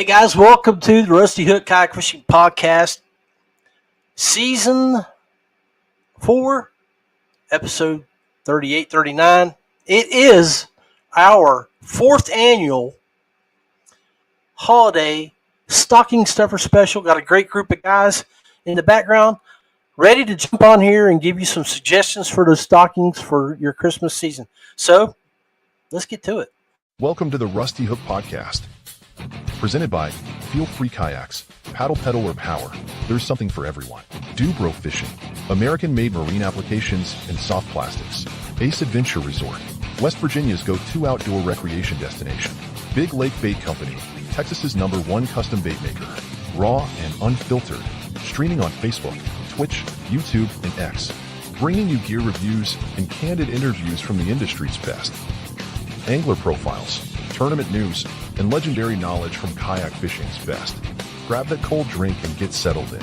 guys, welcome to the Rusty Hook Kayak Fishing Podcast, Season 4, Episode 38, 39. It is our 4th annual holiday stocking stuffer special. Got a great group of guys in the background ready to jump on here and give you some suggestions for those stockings for your Christmas season. So, let's get to it. Welcome to the Rusty Hook Podcast. Presented by Feelfree Kayaks. Paddle, pedal, or power. There's something for everyone. DuBro Fishing. American-made marine applications and soft plastics. Ace Adventure Resort. West Virginia's go-to outdoor recreation destination. Big Lake Bait Company. Texas's #1 custom bait maker. Raw and unfiltered. Streaming on Facebook, Twitch, YouTube, and X. Bringing you gear reviews and candid interviews from the industry's best. Angler profiles, tournament news, and legendary knowledge from kayak fishing's best. Grab that cold drink and get settled in.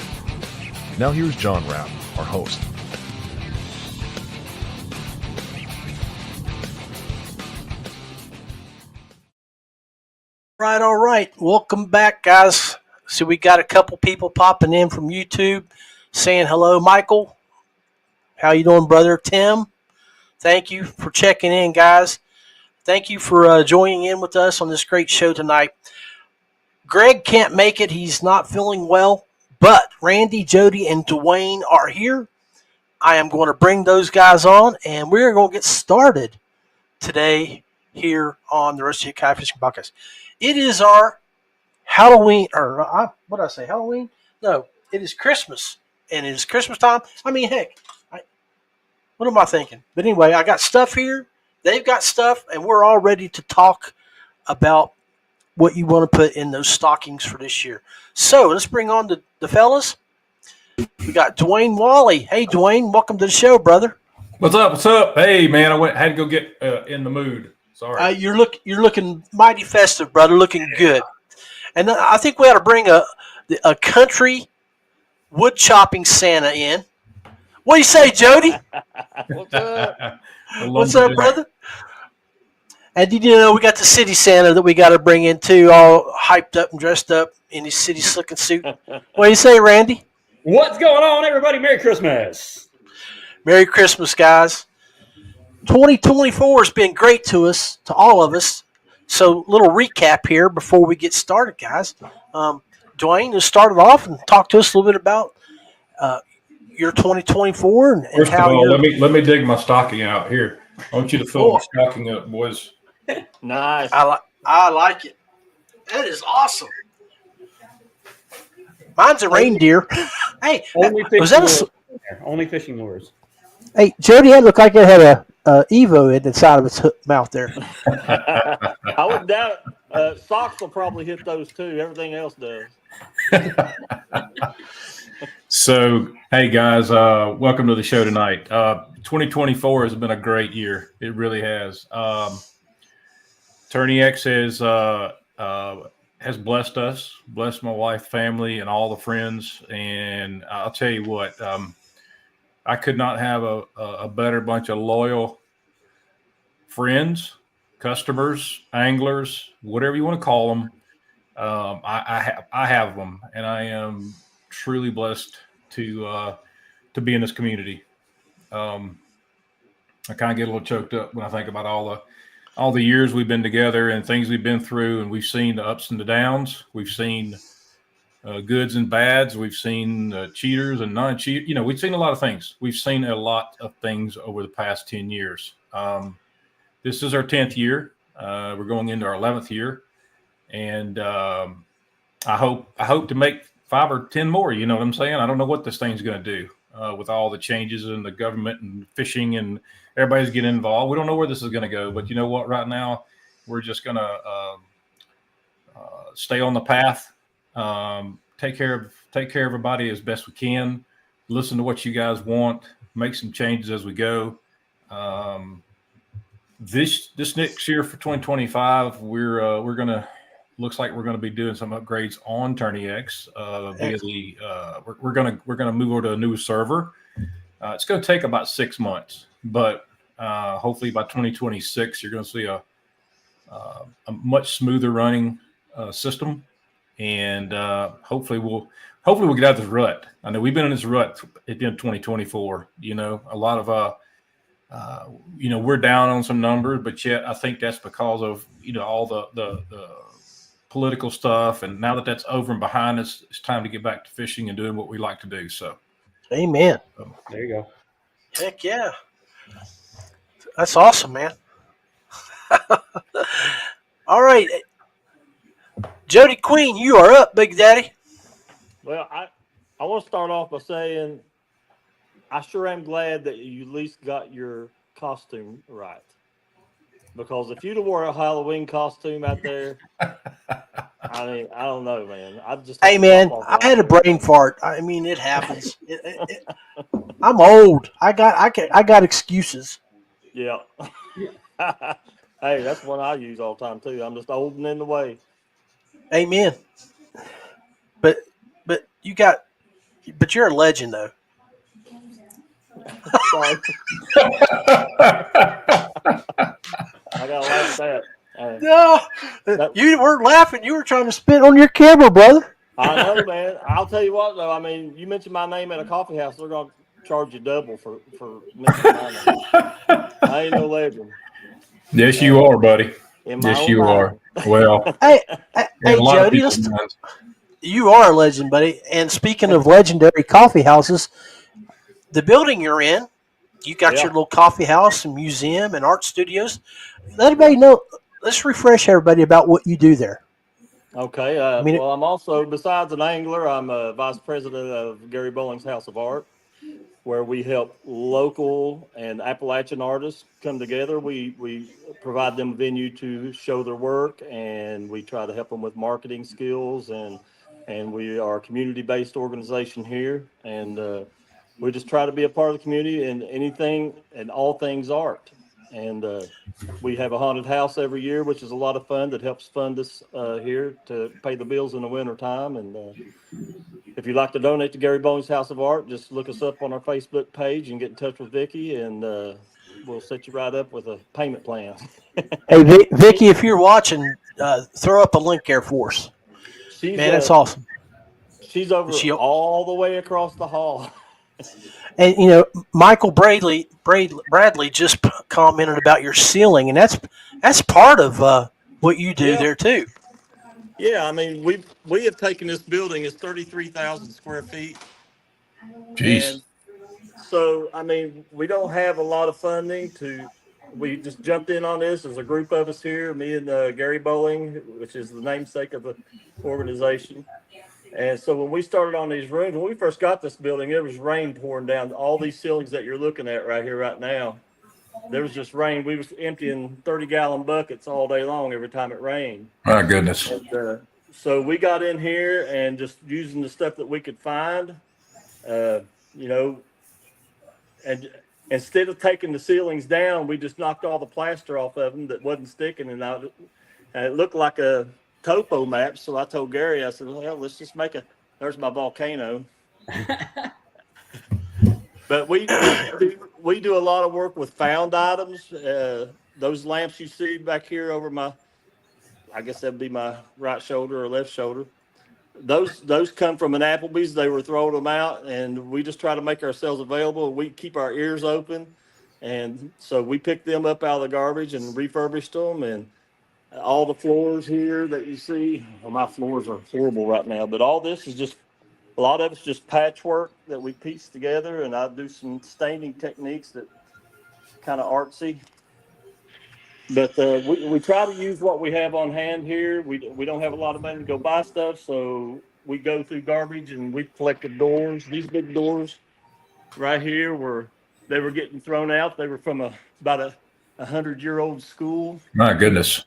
Now here's John Rapp, our host. All right. Welcome back, guys. So we got a couple people popping in from YouTube saying hello. Michael, how you doing, brother? Tim, thank you for checking in, guys. Thank you for joining in with us on this great show tonight. Greg can't make it. He's not feeling well, but Randy, Jody, and Dwayne are here. I am going to bring those guys on, and we're going to get started today here on the Rusty Hook Kayak Fishing Podcast. It is our Halloween, or what did I say, Halloween? No, it is Christmas, and it is Christmas time. I mean, heck, what am I thinking? But anyway, I got stuff here. They've got stuff, and we're all ready to talk about what you want to put in those stockings for this year. So let's bring on the fellas. We got Dwayne Walley. Hey, Dwayne, welcome to the show, brother. What's up? What's up? Hey, man, had to go get in the mood. Sorry. You're looking mighty festive, brother. Looking good. And I think we ought to bring a country wood chopping Santa in. What do you say, Jody? What's up? What's up, brother? And did you know we got the city Santa that we got to bring in too, all hyped up and dressed up in his city slicking suit. What do you say, Randy? What's going on, everybody? Merry Christmas. Merry Christmas, guys. 2024 has been great to us, to all of us. So, little recap here before we get started, guys. Dwayne, just start it off and talk to us a little bit about your 2024 and First how of all, let me dig my stocking out here. I want you to fill my stocking up, boys. Nice. I like it. That is awesome. Mine's a reindeer. Hey, only fishing lures. Hey, Jody, that looked like it had a Evo in the side of its mouth there. I wouldn't doubt it. Socks will probably hit those too. Everything else does. So, hey guys, welcome to the show tonight. 2024 has been a great year. It really has. Attorney X has blessed us, blessed my wife, family, and all the friends. And I'll tell you what, I could not have a better bunch of loyal friends, customers, anglers, whatever you want to call them. I have them, and I am truly blessed to be in this community. I kind of get a little choked up when I think about all the years we've been together and things we've been through, and we've seen the ups and the downs. We've seen goods and bads. We've seen cheaters and non-cheaters. We've seen a lot of things. We've seen a lot of things over the past 10 years. This is our 10th year. We're going into our 11th year, and I hope to make 5 or 10 more. You know what I'm saying? I don't know what this thing's going to do with all the changes in the government and fishing, and everybody's getting involved. We don't know where this is going to go, but you know what? Right now, we're just going to stay on the path. Take care of everybody as best we can. Listen to what you guys want. Make some changes as we go. This next year for 2025, we're gonna looks like we're gonna be doing some upgrades on Tourney X. We're gonna move over to a new server. It's gonna take about 6 months, but hopefully by 2026, you're gonna see a much smoother running system. and hopefully we'll get out of this rut. I know we've been in this rut. It's been 2024. A lot of we're down on some numbers, but yet I think that's because of all the political stuff. And now that that's over and behind us, it's time to get back to fishing and doing what we like to do. So, amen. There you go. Heck yeah, that's awesome, man. All right, Jody Queen, you are up, Big Daddy. Well, I want to start off by saying I sure am glad that you at least got your costume right. Because if you'd have wore a Halloween costume out there, I mean, I don't know, man. Hey, man, I had a brain fart. I mean, it happens. I'm old. I got excuses. Yeah. Hey, that's one I use all the time too. I'm just old and in the way. Amen. But you're a legend though. Sorry. I gotta laugh at that. No, you weren't laughing. You were trying to spit on your camera, brother. I know, man. I'll tell you what, though. I mean, you mentioned my name at a coffee house, they're gonna charge you double for mentioning my name. I ain't no legend. Yes, you are, buddy. Yes, you are. Well, hey, Jody, you are a legend, buddy. And speaking of legendary coffee houses, the building you're in, you got your little coffee house and museum and art studios. Let everybody know. Let's refresh everybody about what you do there. Okay. Well, I'm also, besides an angler, I'm a vice president of Gary Bowling's House of Art, where we help local and Appalachian artists come together. We provide them a venue to show their work, and we try to help them with marketing skills. And we are a community-based organization here, and we just try to be a part of the community in anything and all things art. And we have a haunted house every year, which is a lot of fun. That helps fund us here to pay the bills in the winter time. And if you'd like to donate to Gary Bowling's House of Art, just look us up on our Facebook page and get in touch with Vicki, and we'll set you right up with a payment plan. Hey, Vicki, if you're watching, throw up a link there for us. Man, that's awesome. She's over all the way across the hall. And Michael Bradley just commented about your ceiling, and that's part of what you do there too. Yeah, I mean we have taken this building. It's 33,000 square feet. Jeez. And so I mean we don't have a lot of funding to. We just jumped in on this. There's a group of us here, me and Gary Bowling, which is the namesake of the organization. And so when we started on these rooms, when we first got this building, it was rain pouring down all these ceilings that you're looking at right here, right now. There was just rain. We was emptying 30-gallon buckets all day long every time it rained. My goodness. And, so we got in here and just using the stuff that we could find, and instead of taking the ceilings down, we just knocked all the plaster off of them that wasn't sticking, and it looked like a topo map. So I told Gary, I said, well, let's just there's my volcano. But we do a lot of work with found items. Those lamps you see back here over I guess that'd be my right shoulder or left shoulder. Those come from an Applebee's. They were throwing them out, and we just try to make ourselves available. We keep our ears open, and so we picked them up out of the garbage and refurbished them. And all the floors here that you see, well, my floors are horrible right now, but all this is just, a lot of it's just patchwork that we piece together, and I do some staining techniques that kind of artsy. But we try to use what we have on hand here. We don't have a lot of money to go buy stuff, so we go through garbage and we collected doors. These big doors right here they were getting thrown out. They were from about a 100-year-old school. My goodness.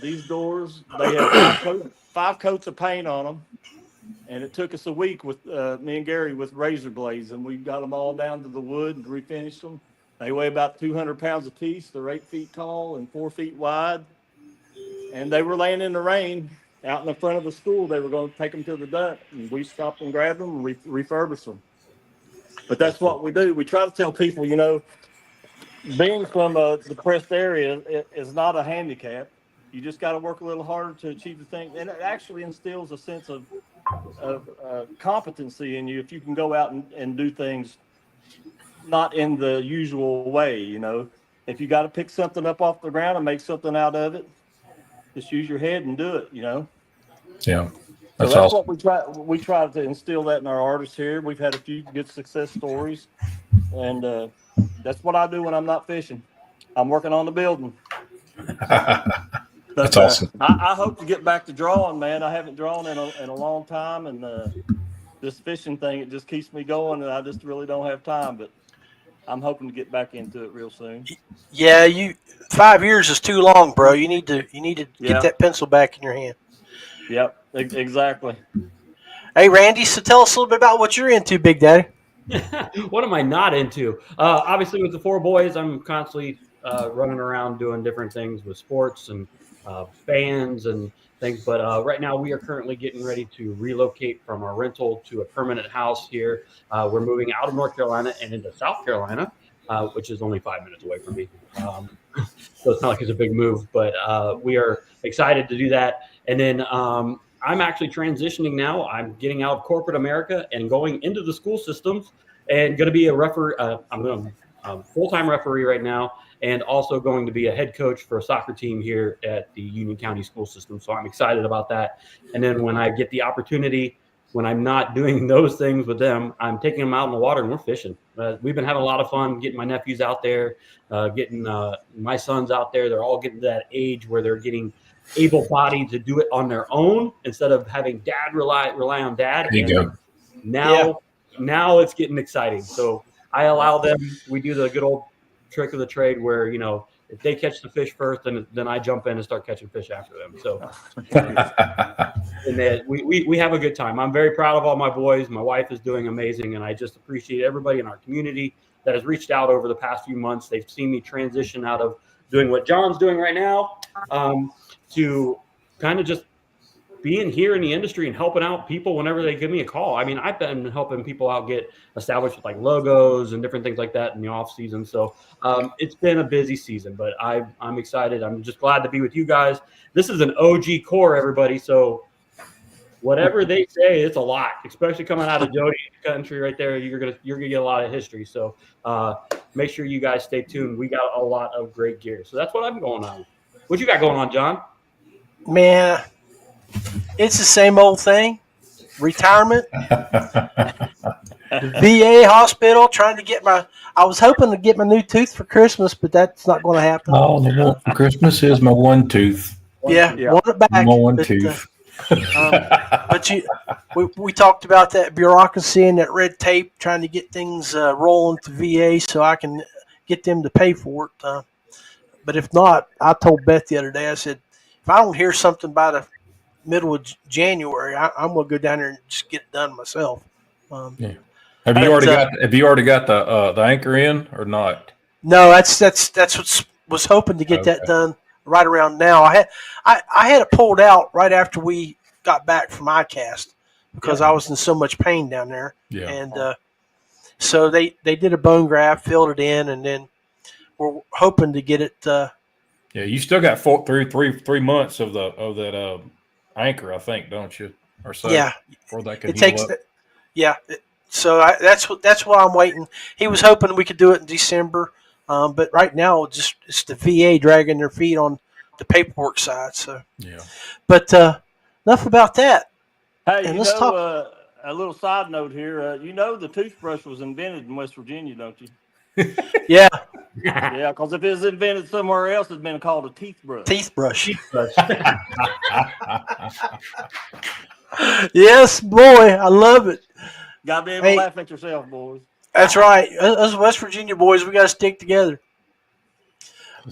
These doors, they have five coats of paint on them, and it took us a week with me and Gary with razor blades, and we got them all down to the wood and refinished them. They weigh about 200 pounds a piece. They're 8 feet tall and 4 feet wide, and they were laying in the rain out in the front of the school. They were going to take them to the dump, and we stopped and grabbed them and refurbished them. But that's what we do. We try to tell people, being from a depressed area is not a handicap. You just got to work a little harder to achieve the thing, and it actually instills a sense of competency in you if you can go out and do things not in the usual way. If you got to pick something up off the ground and make something out of it, just use your head and do it. Yeah, So that's that's awesome. what we try to instill that in our artists here. We've had a few good success stories, and that's what I do when I'm not fishing. I'm working on the building. But, That's awesome. I hope to get back to drawing, man. I haven't drawn in a long time, and this fishing thing, it just keeps me going, and I just really don't have time. But I'm hoping to get back into it real soon. Yeah, 5 years is too long, bro. You need to Yeah. get that pencil back in your hand. Yep, exactly. Hey, Randy, so tell us a little bit about what you're into, Big Daddy. What am I not into? Obviously, with the 4 boys, I'm constantly running around doing different things with sports and bands and things. But right now, we are currently getting ready to relocate from our rental to a permanent house here. We're moving out of North Carolina and into South Carolina, which is only 5 minutes away from me. So it's not like it's a big move, but we are excited to do that. And then I'm actually transitioning now. I'm getting out of corporate America and going into the school systems and going to be a referee. I'm going to full-time referee right now, and also going to be a head coach for a soccer team here at the Union County school system. So I'm excited about that. And then when I get the opportunity, when I'm not doing those things with them, I'm taking them out in the water and we're fishing. We've been having a lot of fun getting my nephews out there, getting my sons out there. They're all getting to that age where they're getting able-bodied to do it on their own instead of having dad rely on dad. There you go. Now it's getting exciting. So I allow them. We do the good old trick of the trade where, if they catch the fish first, then I jump in and start catching fish after them. So and then we have a good time. I'm very proud of all my boys. My wife is doing amazing, and I just appreciate everybody in our community that has reached out over the past few months. They've seen me transition out of doing what John's doing right now to kind of just being here in the industry and helping out people whenever they give me a call. I mean, I've been helping people out get established with like logos and different things like that in the off season. So it's been a busy season, but I'm excited. I'm just glad to be with you guys. This is an OG core, everybody. So whatever they say, it's a lot, especially coming out of Jody country right there. You're gonna get a lot of history. So make sure you guys stay tuned. We got a lot of great gear. So that's what I'm going on. What you got going on, John? Man, it's the same old thing. Retirement. The VA hospital, trying to get I was hoping to get my new tooth for Christmas, but that's not going to happen. Oh, the one for Christmas is my one tooth. Yeah. Want it back. My one tooth. But we talked about that bureaucracy and that red tape, trying to get things rolling to VA so I can get them to pay for it. But if not, I told Beth the other day, I said, if I don't hear something by the middle of January, I'm going to go down there and just get it done myself. Yeah. Have you already got the anchor in or not? No, that's what was hoping to get that done right around now. I had it pulled out right after we got back from ICAST because I was in so much pain down there. Yeah. And so they did a bone graft, filled it in, and then we're hoping to get it. Yeah, you still got 3 months of that anchor, I think, don't you? Or so. Yeah. Before that can heal up. Yeah. So that's why I'm waiting. He was hoping we could do it in December, but right now it's the VA dragging their feet on the paperwork side. So yeah. But enough about that. Hey, and let's talk. A little side note here. The toothbrush was invented in West Virginia, don't you? Yeah. Yeah, because if it was invented somewhere else, it'd been called a teeth brush. Yes, boy, I love it. Got to be able to laugh at yourself, boys. That's right. Us West Virginia boys, we got to stick together.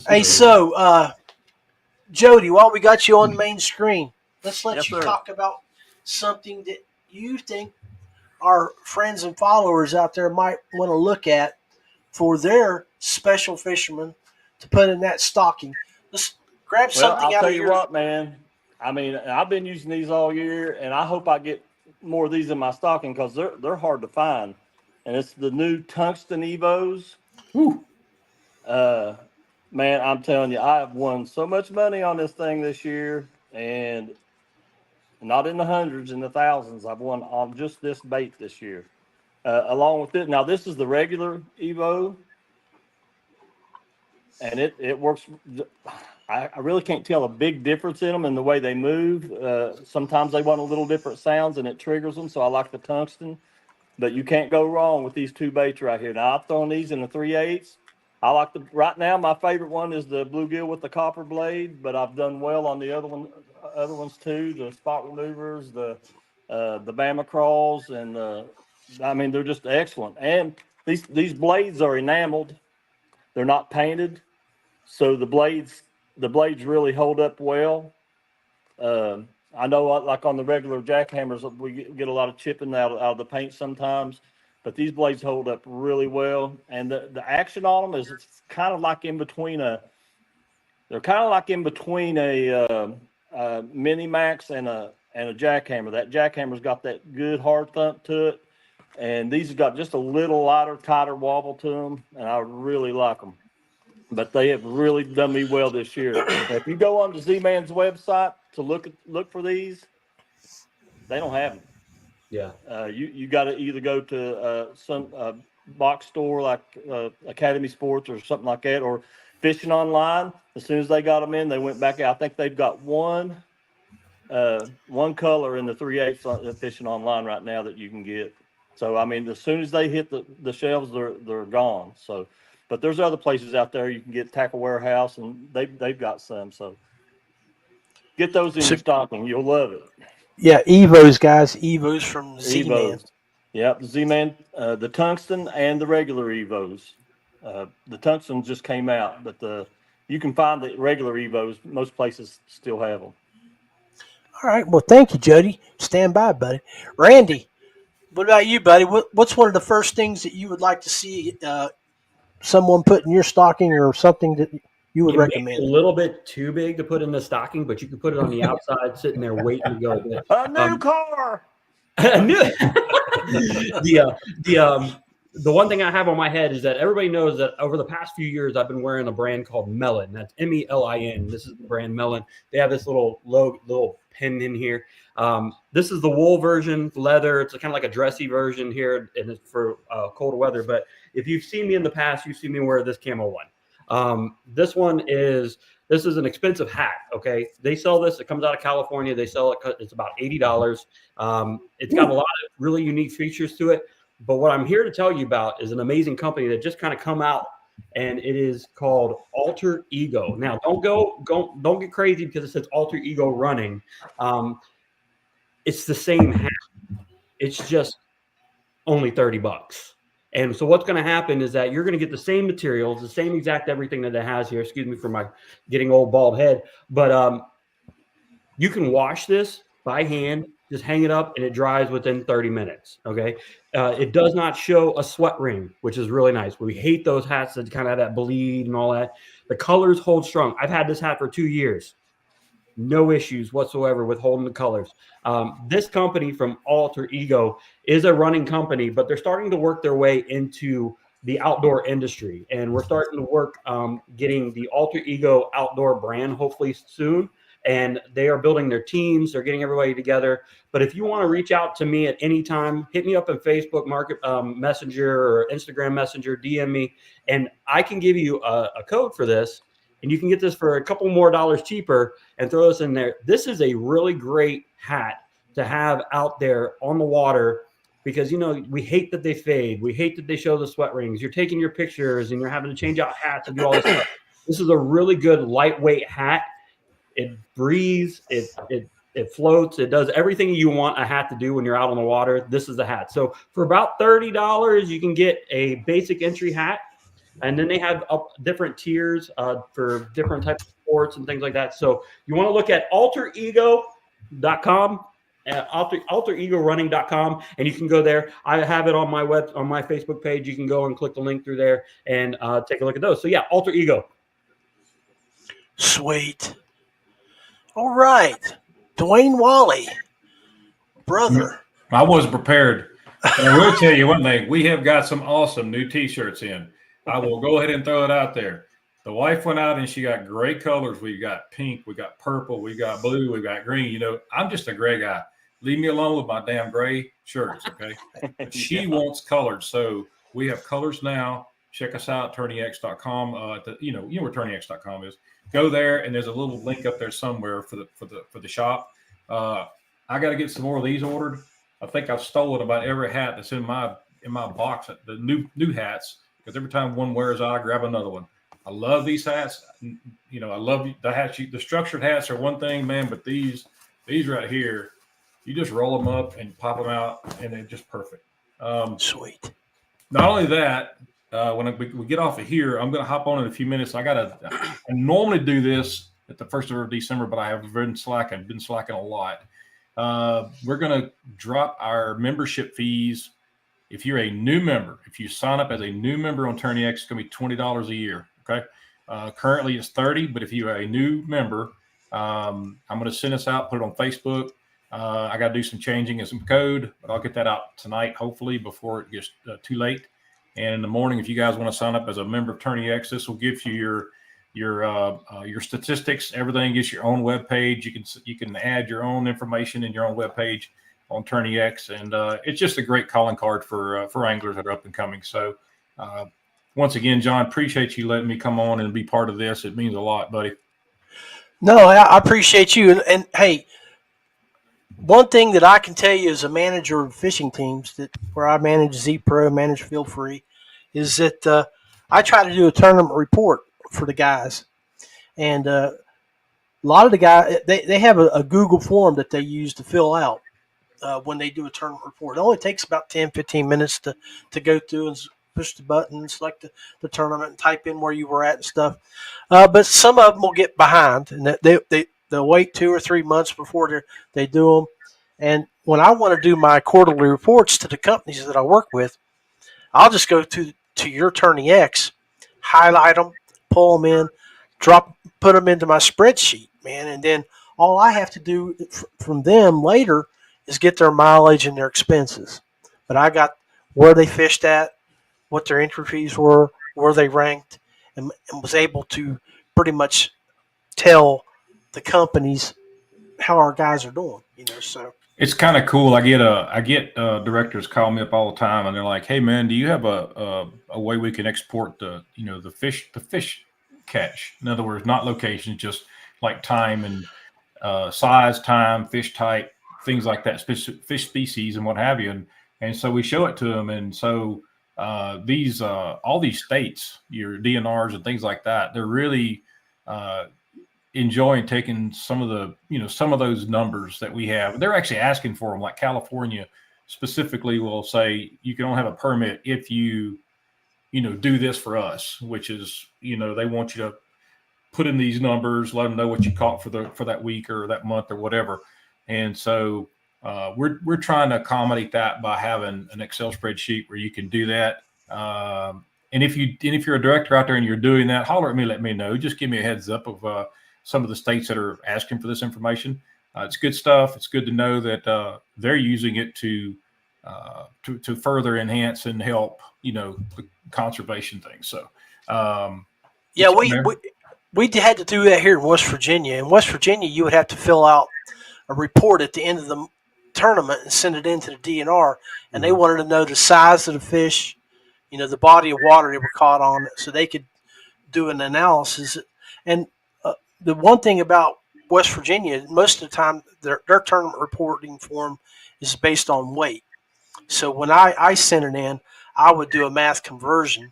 Hey, so, Jody, while we got you on the main screen, let's let you talk about something that you think our friends and followers out there might want to look at for their special fishermen to put in that stocking. Let's grab something I'll out tell of you what, man. I mean, I've been using these all year, and I hope I get more of these in my stocking because they're hard to find. And it's the new tungsten Evos. Man, I'm telling you, I have won so much money on this thing this year, and not in the hundreds, in the thousands. I've won on just this bait this year. Along with it, now this is the regular Evo, and it works. I really can't tell a big difference in them in the way they move. Sometimes they want a little different sounds, and it triggers them. So I like the tungsten, but you can't go wrong with these two baits right here. Now I've thrown these in the 3/8. I like right now. My favorite one is the bluegill with the copper blade, but I've done well on the other ones too. The spot removers, the Bama crawls, and I mean they're just excellent. And these blades are enameled; they're not painted, so the blades really hold up well. I know, like on the regular jackhammers, we get a lot of chipping out of the paint sometimes, but these blades hold up really well. And the action on them is it's kind of like in between they're kind of like in between a Mini Max and a jackhammer. That jackhammer's got that good hard thump to it, and these have got just a little lighter, tighter wobble to them, and I really like them. But they have really done me well this year. If you go on to Z-Man's website to look for these, they don't have them. Yeah. You got to either go to some box store like Academy Sports or something like that, or Fishing Online. As soon as they got them in, they went back out. I think they've got one color in the 3/8 Fishing Online right now that you can get. So I mean, as soon as they hit the shelves, they're gone. So, but there's other places out there you can get. Tackle Warehouse, and they've got some. So get those in your stocking. You'll love it. Yeah, Evos, guys. Evos from Z-Man. Evos. Yep, Z-Man, the tungsten and the regular Evos. The tungsten just came out, but you can find the regular Evos. Most places still have them. All right. Well, thank you, Jody. Stand by, buddy. Randy, what about you, buddy? What's one of the first things that you would like to see someone put in your stocking, or something that you would recommend? A little bit too big to put in the stocking, but you can put it on the outside, sitting there waiting to go. A new car. The one thing I have on my head is that everybody knows that over the past few years, I've been wearing a brand called Melon. That's MELIN. This is the brand Melon. They have this little pin in here. This is the wool version, leather. It's kind of like a dressy version here, and it's for colder weather. But if you've seen me in the past, you've seen me wear this camo one. This is an expensive hat. Okay, they sell this. It comes out of California. They sell it. It's about $80. It's got a lot of really unique features to it. But what I'm here to tell you about is an amazing company that just kind of come out, and it is called Alter Ego. Now, don't get crazy because it says Alter Ego Running. It's the same hat. It's just only $30. And so what's going to happen is that you're going to get the same materials, the same exact everything that it has here. Excuse me for my getting old bald head. But you can wash this by hand, just hang it up, and it dries within 30 minutes. Okay. It does not show a sweat ring, which is really nice. We hate those hats that kind of have that bleed and all that. The colors hold strong. I've had this hat for 2 years. No issues whatsoever with holding the colors. This company from Alter Ego is a running company, but they're starting to work their way into the outdoor industry. And we're starting to work getting the Alter Ego outdoor brand hopefully soon. And they are building their teams. They're getting everybody together. But if you want to reach out to me at any time, hit me up on Facebook Messenger or Instagram Messenger, DM me, and I can give you a code for this. And you can get this for a couple more dollars cheaper and throw this in there. This is a really great hat to have out there on the water because, you know, we hate that they fade. We hate that they show the sweat rings. You're taking your pictures and you're having to change out hats and do all this stuff. This is a really good lightweight hat. It breathes. It floats. It does everything you want a hat to do when you're out on the water. This is the hat. So for about $30, you can get a basic entry hat. And then they have different tiers for different types of sports and things like that. So you want to look at alterego.com, alteregorunning.com, and you can go there. I have it on my Facebook page. You can go and click the link through there and take a look at those. So yeah, Alter Ego. Sweet. All right, Dwayne Walley, brother. I wasn't prepared. And I will tell you one thing. We have got some awesome new T-shirts in. I will go ahead and throw it out there. The wife went out and she got great colors. We got pink, we got purple, we got blue, we got green. You know, I'm just a gray guy. Leave me alone with my damn gray shirts, okay? But she wants colors. So we have colors now. Check us out, attorneyx.com. You know where attorneyx.com is. Go there, and there's a little link up there somewhere for the shop. I got to get some more of these ordered. I think I've stolen about every hat that's in my box, the new hats, because every time one wears out, I grab another one. I love these hats. You know, I love the hats. The structured hats are one thing, man, but these right here, you just roll them up and pop them out, and they're just perfect. Sweet. Not only that, when we get off of here, I'm going to hop on in a few minutes. I normally do this at the 1st of December, but I have been slacking a lot. We're going to drop our membership fees. If you're a new member, if you sign up as a new member on TourneyX, it's going to be $20 a year. Okay. Currently it's $30, but if you are a new member, I'm going to send this out, put it on Facebook. I got to do some changing and some code, but I'll get that out tonight, hopefully before it gets too late. And in the morning, if you guys want to sign up as a member of TourneyX, this will give you your statistics. Everything is your own web page. You can add your own information in your own web page on TourneyX, and it's just a great calling card for anglers that are up and coming. So once again, John, appreciate you letting me come on and be part of this. It means a lot, buddy. No, I appreciate you. And hey, one thing that I can tell you as a manager of fishing teams, where I manage Z-Pro, manage Feelfree, is that I try to do a tournament report for the guys. And a lot of the guys, they have a Google form that they use to fill out when they do a tournament report. It only takes about 10, 15 minutes to go through and push the button, select the tournament, and type in where you were at and stuff. But some of them will get behind, and they'll wait 2 or 3 months before they do them. And when I want to do my quarterly reports to the companies that I work with, I'll just go to your TourneyX, highlight them, pull them in, put them into my spreadsheet, man. And then all I have to do from them later is get their mileage and their expenses. But I got where they fished at, what their entry fees were, where they ranked, and was able to pretty much tell the companies how our guys are doing, so. It's kind of cool. I get directors call me up all the time, and they're like, "Hey, man, do you have a way we can export the fish catch? In other words, not location, just like time and size, time, fish type, things like that, fish species and what have you." And so we show it to them, and so these all these states, your DNRs and things like that, they're really enjoying taking some of those numbers that we have. They're actually asking for them. Like California specifically will say you can only have a permit if you do this for us, which is they want you to put in these numbers, let them know what you caught for that week or that month or whatever. And so we're trying to accommodate that by having an Excel spreadsheet where you can do that. And if you're a director out there and you're doing that, holler at me, let me know. Just give me a heads up of some of the states that are asking for this information. It's good stuff. It's good to know that they're using it to further enhance and help, the conservation thing. So, yeah, we had to do that here in West Virginia. In West Virginia, you would have to fill out a report at the end of the tournament and send it into the DNR, and they wanted to know the size of the fish, the body of water they were caught on, so they could do an analysis. And the one thing about West Virginia, most of the time, their tournament reporting form is based on weight. So when I sent it in, I would do a math conversion,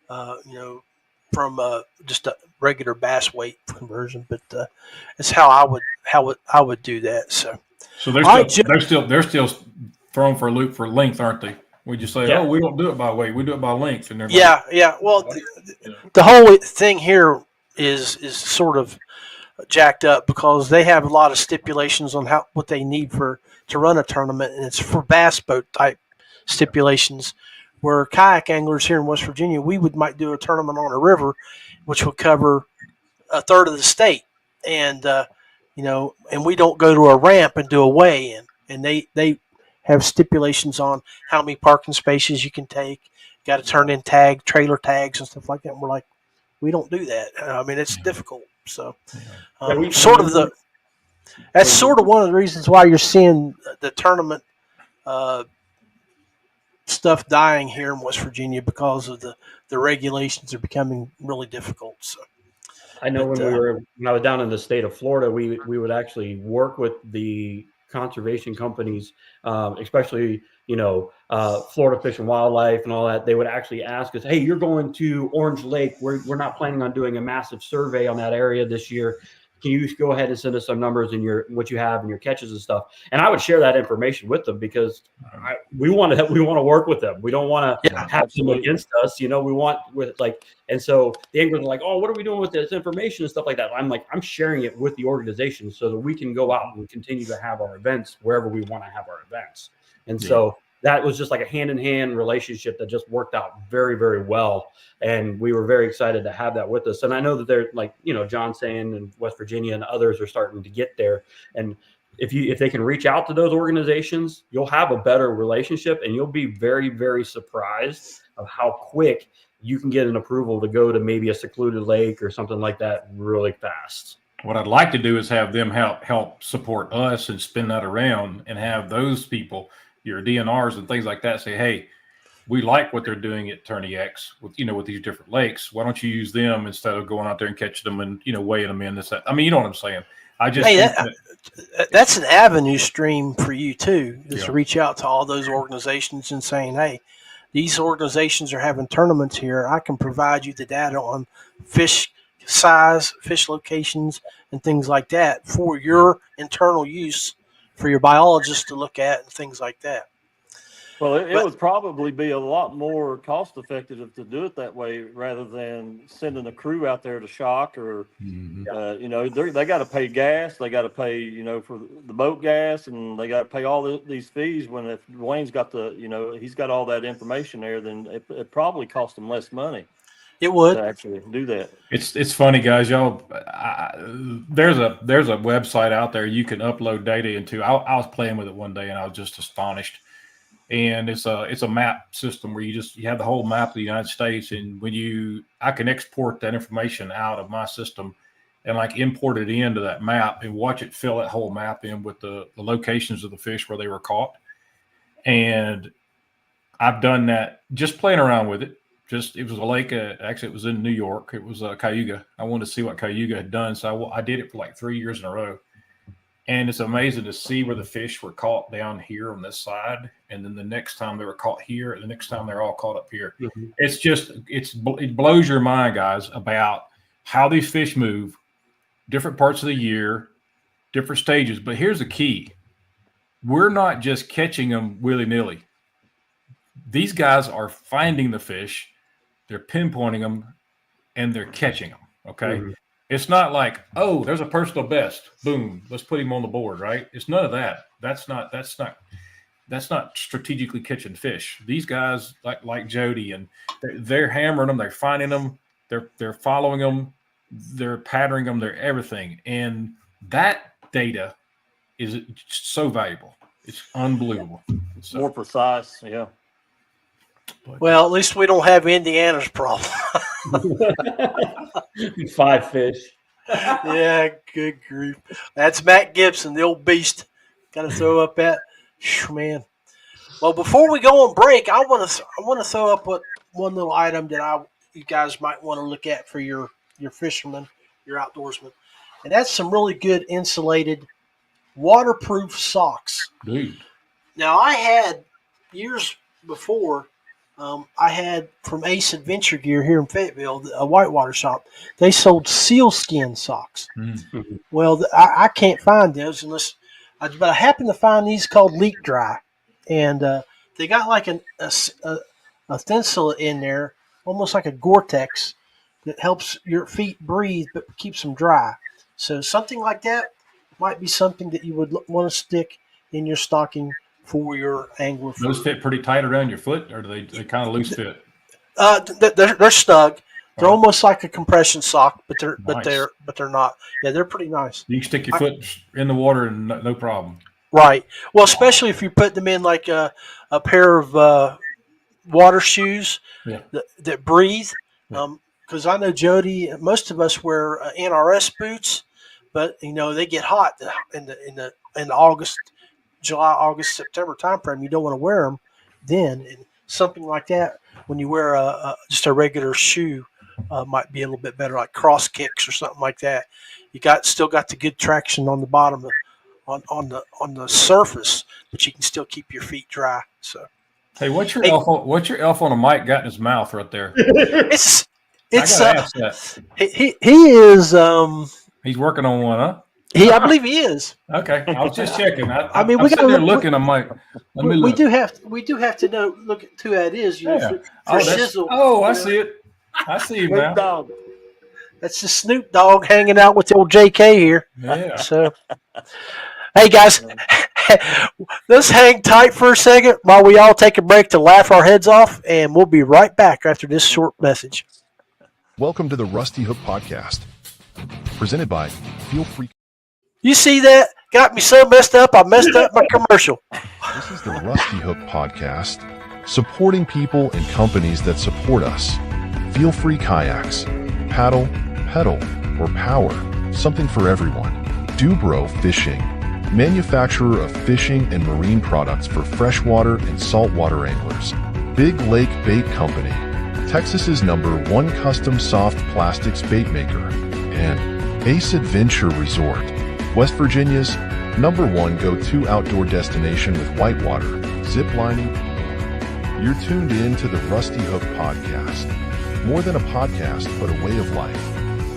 from just a regular bass weight conversion. But it's how I would do that. So they're still thrown for a loop for length, aren't they? We just say, we don't do it by weight, we do it by length. And yeah. Well, the whole thing here is sort of jacked up because they have a lot of stipulations on what they need to run a tournament, and it's for bass boat type stipulations. Where kayak anglers here in West Virginia, we might do a tournament on a river, which would cover a third of the state, and and we don't go to a ramp and do a weigh-in, and they have stipulations on how many parking spaces you can take. Got to turn in trailer tags and stuff like that. And we're like, we don't do that. I mean, it's difficult. So, Yeah, that's sort of one of the reasons why you're seeing the tournament stuff dying here in West Virginia, because of the regulations are becoming really difficult. So, I know but, when I was down in the state of Florida, we would actually work with the conservation companies, especially Florida Fish and Wildlife and all that. They would actually ask us, "Hey, you're going to Orange Lake. We're not planning on doing a massive survey on that area this year. Can you go ahead and send us some numbers and what you have and your catches and stuff?" And I would share that information with them, because we want to work with them. We don't want to have them against us. We want and so the anglers are like, "Oh, what are we doing with this information and stuff like that?" I'm like, I'm sharing it with the organization so that we can go out and continue to have our events wherever we want to have our events. And so that was just like a hand-in-hand relationship that just worked out very, very well. And we were very excited to have that with us. And I know that they're John saying, and West Virginia and others are starting to get there. And if they can reach out to those organizations, you'll have a better relationship, and you'll be very, very surprised of how quick you can get an approval to go to maybe a secluded lake or something like that really fast. What I'd like to do is have them help support us and spin that around, and have those people, your DNRs and things like that, say, "Hey, we like what they're doing at Tourney X with these different lakes. Why don't you use them instead of going out there and catching them and weighing them in this?" I mean, you know what I'm saying? I just that's an avenue stream for you too, is to reach out to all those organizations and saying, "Hey, these organizations are having tournaments here. I can provide you the data on fish size, fish locations, and things like that for your internal use, for your biologists to look at, and things like that." Well, it would probably be a lot more cost effective to do it that way, rather than sending a crew out there to shock, or they got to pay gas, they got to pay for the boat gas, and they got to pay all these fees. When if Dwayne's got he's got all that information there, then it probably costs them less money. It would to actually do that. It's funny, guys. Y'all, there's a website out there you can upload data into. I was playing with it one day and I was just astonished. And it's a map system where you have the whole map of the United States, and I can export that information out of my system and import it into that map and watch it fill that whole map in with the locations of the fish where they were caught. And I've done that just playing around with it. It was a lake. Actually, it was in New York. It was Cayuga. I wanted to see what Cayuga had done, so I did it for 3 years in a row. And it's amazing to see where the fish were caught down here on this side, and then the next time they were caught here, and the next time they're all caught up here. Mm-hmm. It blows your mind, guys, about how these fish move, different parts of the year, different stages. But here's the key: we're not just catching them willy-nilly. These guys are finding the fish, they're pinpointing them, and they're catching them. Okay. Mm-hmm. It's not like, oh, there's a personal best. Boom, let's put him on the board, right? It's none of that. That's not strategically catching fish. These guys like Jody, and they're hammering them, they're finding them, they're following them, they're patterning them, they're everything. And that data is so valuable. It's unbelievable. So, more precise, yeah. Well, at least we don't have Indiana's problem. 5 fish. Yeah, good grief. That's Matt Gibson, the old beast. Got to throw up that, man. Well, before we go on break, I want to throw up one little item that you guys might want to look at for your fishermen, your outdoorsmen, and that's some really good insulated, waterproof socks. Dude. Now, I had years before. I had from Ace Adventure Gear here in Fayetteville, a whitewater shop. They sold sealskin socks. Mm-hmm. Well, I can't find those but I happened to find these called Leak Dry, and they got like a stencil in there, almost like a Gore-Tex, that helps your feet breathe but keeps them dry. So something like that might be something that you would want to stick in your stocking for your angler. Those fit pretty tight around your foot, or do they kind of loose fit? They're snug. They're almost like a compression sock, but they're not. Yeah, they're pretty nice. You can stick your foot in the water and no problem. Right. Well, especially if you put them in like a pair of water shoes that breathe. Yeah. because I know Jody, most of us wear NRS boots, but they get hot in the July, August, September timeframe. You don't want to wear them then, and something like that when you wear just a regular shoe might be a little bit better, like Crosskix or something like that. You still got the good traction on the bottom on the surface, but you can still keep your feet dry. So, hey, what's your elf on a mic got in his mouth right there? it's I gotta ask that. he is He's working on one, huh? I believe he is. Okay, I was just checking. I mean, I'm sitting there looking. I'm like, let me look. We do have to know. Look at who that is. For Shizzle. I see it. I see him now. Dog. That's the Snoop Dogg hanging out with the old JK here. Yeah. So, hey guys, let's hang tight for a second while we all take a break to laugh our heads off, and we'll be right back after this short message. Welcome to the Rusty Hook Podcast, presented by Feelfree. You see that? Got me so messed up, I messed up my commercial. This is the Rusty Hook Podcast, supporting people and companies that support us. Feelfree Kayaks, paddle, pedal, or power, something for everyone. DuBro Fishing, manufacturer of fishing and marine products for freshwater and saltwater anglers. Big Lake Bait Company, Texas's #1 custom soft plastics bait maker. And Ace Adventure Resort, West Virginia's #1 go-to outdoor destination with whitewater, zip lining. You're tuned in to the Rusty Hook Podcast. More than a podcast, but a way of life.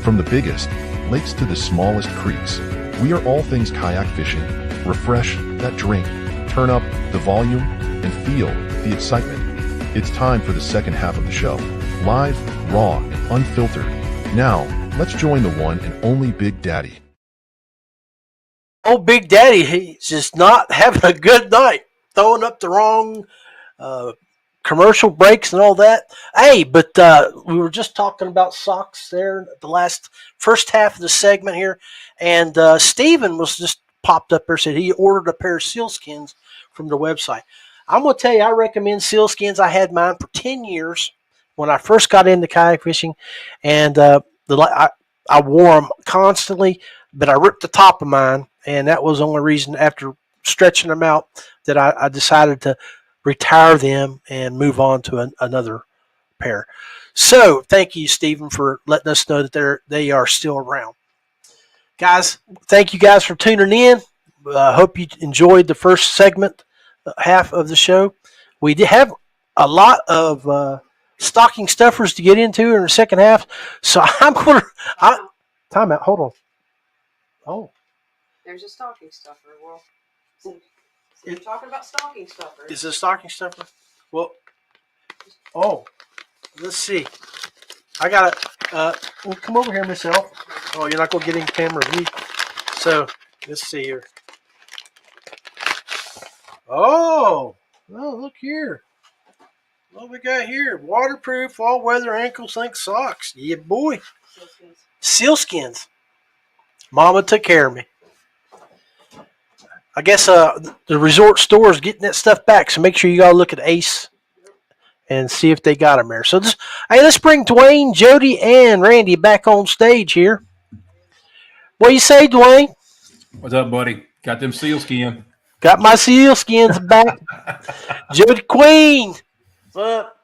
From the biggest lakes to the smallest creeks, we are all things kayak fishing. Refresh that drink, turn up the volume, and feel the excitement. It's time for the second half of the show. Live, raw, and unfiltered. Now, let's join the one and only Big Daddy. Old Big Daddy, he's just not having a good night. Throwing up the wrong commercial breaks and all that. Hey, but we were just talking about socks there the first half of the segment here, and Steven was just popped up there, said he ordered a pair of sealskins from the website. I'm going to tell you, I recommend sealskins. I had mine for 10 years when I first got into kayak fishing, and I wore them constantly, but I ripped the top of mine, and that was the only reason after stretching them out that I decided to retire them and move on to another pair. So thank you, Stephen, for letting us know that they are still around. Guys, thank you guys for tuning in. I hope you enjoyed the first segment, half of the show. We did have a lot of stocking stuffers to get into in the second half. So I'm going to... Time out. Hold on. Oh. There's a stocking stuffer. Well, so you're talking about stocking stuffers. Is it a stocking stuffer? Well, let's see. I got it. Well, come over here, Miss Elf. Oh, you're not going to get in camera of me. So, let's see here. Oh, look here. What we got here? Waterproof, all-weather ankle-length socks. Yeah, boy. Sealskins. Mama took care of me. I guess the resort store is getting that stuff back, so make sure you got to look at Ace and see if they got them there. So, let's bring Dwayne, Jody, and Randy back on stage here. What do you say, Dwayne? What's up, buddy? Got them sealskin. Got my sealskins back. Jody Queen. What's up?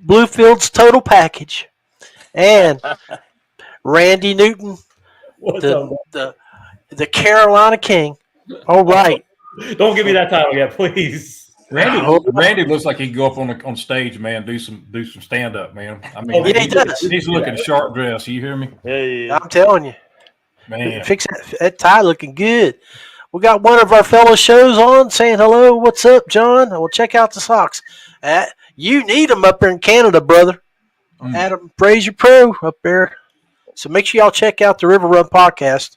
Bluefield's Total Package. And Randy Newton, the Carolina King. All right. Don't give me that title yet, please. Randy looks like he can go up on stage, man. Do some stand up, man. I mean, he does. He's looking sharp dressed. You hear me? Hey. I'm telling you, Man. fix that tie, looking good. We got one of our fellow shows on saying hello. What's up, John? Well, check out the socks. You need them up there in Canada, brother. Adam Frazier Pro up there. So make sure y'all check out the River Run podcast.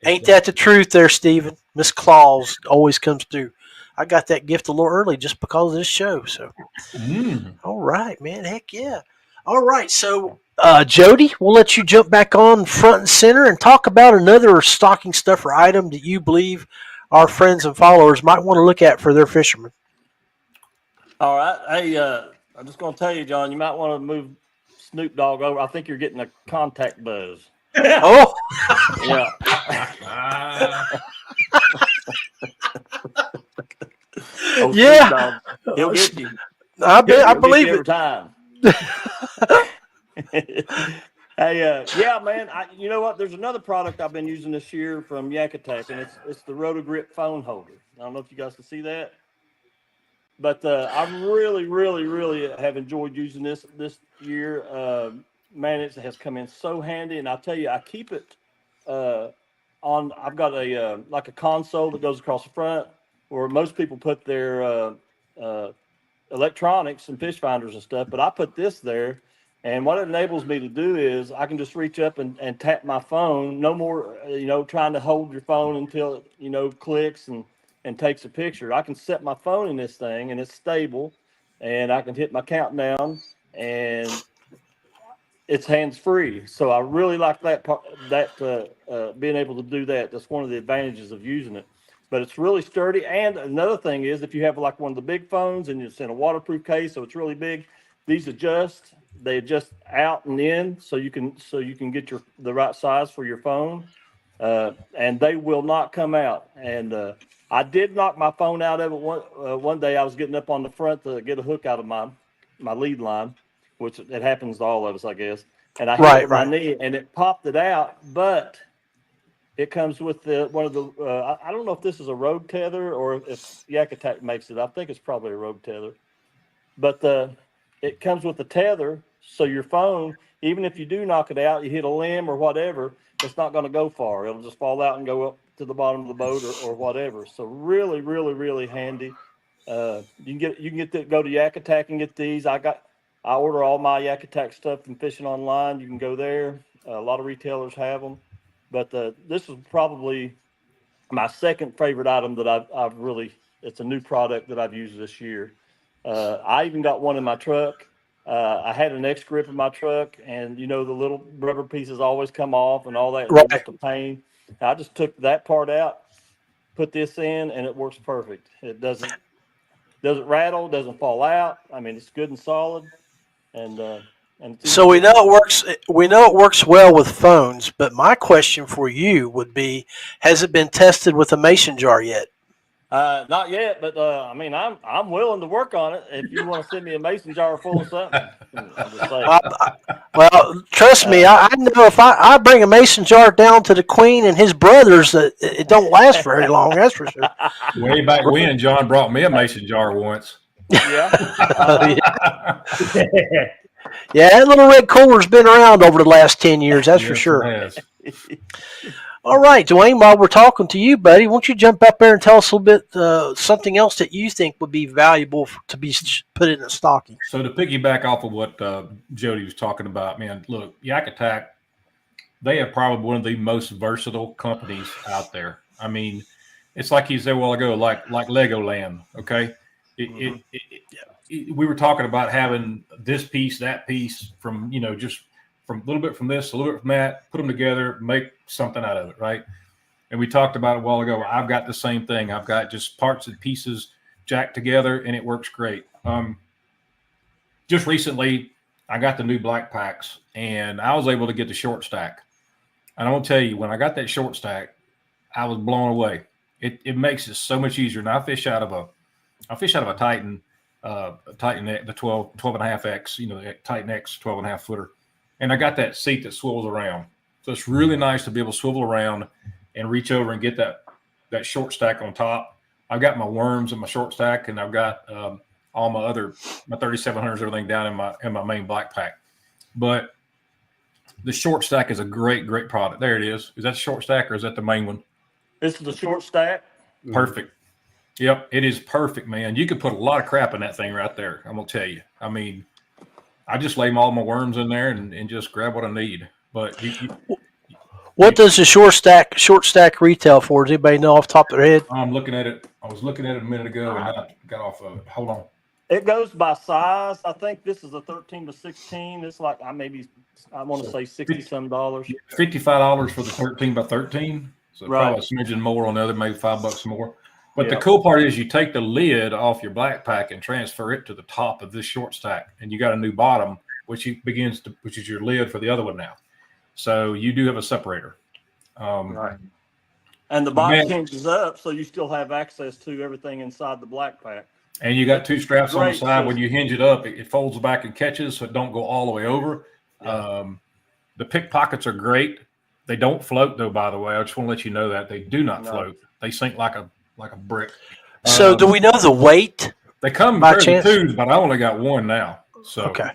Ain't that the truth there, Stephen? Miss Claus always comes through. I got that gift a little early just because of this show. So, All right, man. Heck yeah. All right. So, Jody, we'll let you jump back on front and center and talk about another stocking stuffer item that you believe our friends and followers might want to look at for their fishermen. All right. Hey, I'm just going to tell you, John, you might want to move Snoop Dogg over. I think you're getting a contact buzz. Oh, Yeah. Oh, yeah. Snoop Dogg. He'll get you. I bet. I He'll get believe you every it. time. Hey, yeah, man. You know what? There's another product I've been using this year from YakGadget, and it's the RotoGrip phone holder. I don't know if you guys can see that, but I really, really, really have enjoyed using this year. Man, it has come in so handy, and I tell you, I keep it on. I've got a like a console that goes across the front, where most people put their electronics and fish finders and stuff, but I put this there. And what it enables me to do is I can just reach up and tap my phone. No more, trying to hold your phone until it, clicks and takes a picture. I can set my phone in this thing and it's stable, and I can hit my countdown and it's hands free. So I really like that part, being able to do that. That's one of the advantages of using it. But it's really sturdy. And another thing is, if you have like one of the big phones and it's in a waterproof case, so it's really big, these adjust. They adjust out and in, so you can get the right size for your phone, and they will not come out. And I did knock my phone out of it one day. I was getting up on the front to get a hook out of my lead line, which it happens to all of us, I guess. And I hit it with my knee, and it popped it out. But it comes with one of the. I don't know if this is a road tether or if YakGadget makes it. I think it's probably a road tether. But it comes with the tether, so your phone, even if you do knock it out, you hit a limb or whatever, it's not going to go far. It'll just fall out and go up to the bottom of the boat or whatever. So really, really, really handy. You can go to YakGadget and get these. I order all my YakGadget stuff from Fishing Online. You can go there. A lot of retailers have them, but this is probably my second favorite item that I've really. It's a new product that I've used this year. I even got one in my truck. I had an X grip in my truck, and the little rubber pieces always come off and all that. Right. Just a pain. I just took that part out, put this in, and it works perfect. It doesn't rattle, doesn't fall out. I mean, it's good and solid, and So we know it works. We know it works well with phones. But my question for you would be: has it been tested with a mason jar yet? Not yet, but I mean, I'm willing to work on it. If you want to send me a mason jar full of something, I'm just saying. Well, trust me, I know if I bring a mason jar down to the Queen and his brothers, it don't last very long. That's for sure. Way back when, John brought me a mason jar once. Yeah. Yeah, that little red cooler's been around over the last 10 years. That's for sure. It has. All right, Dwayne, while we're talking to you, buddy, why don't you jump up there and tell us a little bit something else that you think would be valuable to be put in a stocking? So to piggyback off of what Jody was talking about, man, look, YakGadget, they have probably one of the most versatile companies out there. I mean, it's like you said a while ago, like Legoland, okay? We were talking about having this piece, that piece from, just from a little bit from this, a little bit from that, put them together, make something out of it, right? And we talked about it a while ago. I've got the same thing. I've got just parts and pieces jacked together, and it works great. Just recently, I got the new black packs, and I was able to get the short stack. And I'm gonna tell you, when I got that short stack, I was blown away. It makes it so much easier. Now I fish out of a Titan, the 12 and a half X, the Titan X 12 and a half footer. And I got that seat that swivels around. So it's really nice to be able to swivel around and reach over and get that short stack on top. I've got my worms in my short stack, and I've got all my 3700s, everything down in my main black pack. But the short stack is a great, great product. There it is. Is that the short stack or is that the main one? This is the short stack. Perfect. Yep, it is perfect, man. You could put a lot of crap in that thing right there. I'm gonna tell you. I mean, I just lay all my worms in there and just grab what I need. But what does the short stack retail for? Does anybody know off the top of their head? I'm looking at it. I was looking at it a minute ago and I got off of it. Hold on. It goes by size. I think this is a 13 to 16. It's like I want to say $60-some. $55 for the 13 by 13. So right. Probably a smidgen more on the other, maybe $5 more. But the cool part is you take the lid off your backpack and transfer it to the top of this short stack, and you got a new bottom, which is your lid for the other one now. So you do have a separator. Right. And the box hinges up, so you still have access to everything inside the backpack. And you got 2 straps on the side. System. When you hinge it up, it folds back and catches, so it don't go all the way over. Yeah. The pickpockets are great. They don't float, though, by the way. I just want to let you know that. They do not float. They sink like a brick. So do we know the weight? They come in pairs of 2s, but I only got 1 now. So okay.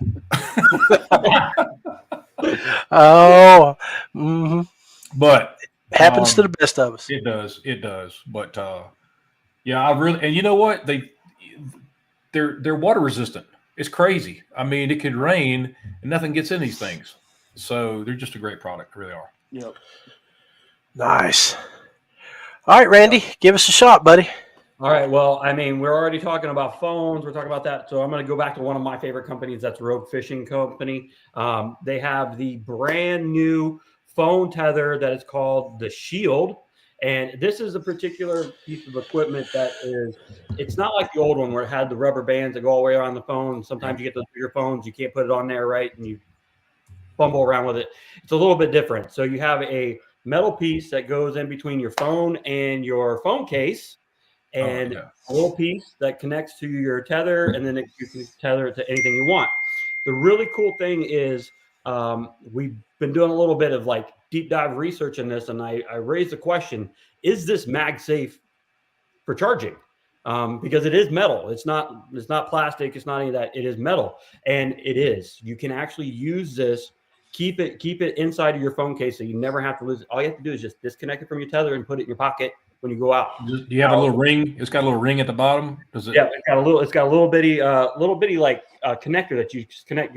Oh, mm-hmm. But happens to the best of us. It does. But yeah, I really, and you know what? They're water resistant. It's crazy. I mean, it could rain and nothing gets in these things. So they're just a great product. They really are. Yep. Nice. All right, Randy, give us a shot, buddy. All right. Well, I mean, we're already talking about phones. We're talking about that. So I'm going to go back to one of my favorite companies. That's Westbrook Fishing Company. They have the brand new phone tether that is called the Shield. And this is a particular piece of equipment that it's not like the old one where it had the rubber bands that go all the way around the phone. Sometimes you get those bigger phones, you can't put it on there, right? And you fumble around with it. It's a little bit different. So you have a metal piece that goes in between your phone and your phone case, and a little piece that connects to your tether, and then you can tether it to anything you want. The really cool thing is we've been doing a little bit of like deep dive research in this, and I raised the question, is this mag safe for charging? Because it is metal. It's not plastic. It's not any of that. It is metal, and it is. You can actually use this. Keep it inside of your phone case so you never have to lose it. All you have to do is just disconnect it from your tether and put it in your pocket when you go out. Do you have a little ring? It's got a little ring at the bottom. Does it? Yeah, it's got a little bitty like connector that you just connect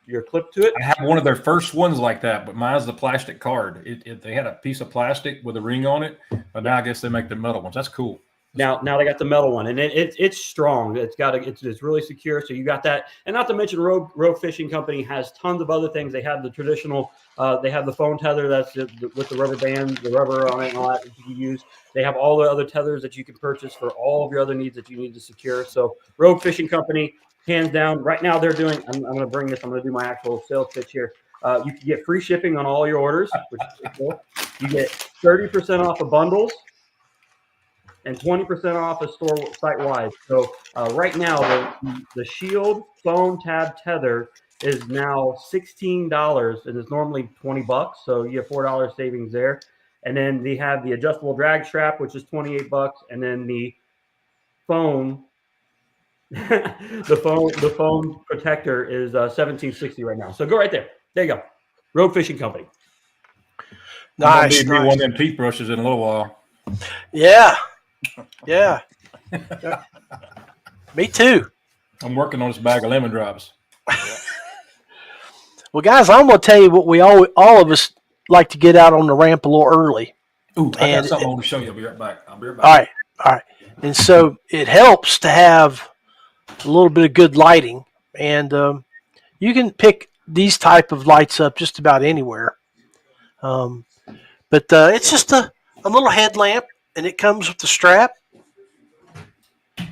your clip to it. I have one of their first ones like that, but mine's the plastic card. They had a piece of plastic with a ring on it, but now I guess they make the metal ones. That's cool. Now they got the metal one, and it's strong. It's really secure. So you got that, and not to mention, Rogue Fishing Company has tons of other things. They have the traditional, they have the phone tether that's with the rubber band, the rubber on it, and all that you can use. They have all the other tethers that you can purchase for all of your other needs that you need to secure. So Rogue Fishing Company, hands down. Right now they're doing. I'm going to bring this. I'm going to do my actual sales pitch here. You can get free shipping on all your orders, which is pretty cool. You get 30% off of bundles and 20% off a store site-wide. So right now, the Shield phone tab tether is now $16, and it's normally $20. So you have $4 savings there. And then they have the adjustable drag strap, which is $28, and then the phone, the phone protector is $17.60 right now. So go right there. There you go. Rogue Fishing Company. Nice. One of them teeth brushes in a little while. Yeah. Yeah. Me too. I'm working on this bag of lemon drops. Well, guys, I'm going to tell you what we all of us like to get out on the ramp a little early. Ooh, I got something I want to show you. I'll be right back. All right. And so it helps to have a little bit of good lighting, and you can pick these type of lights up just about anywhere. But it's just a little headlamp. And it comes with the strap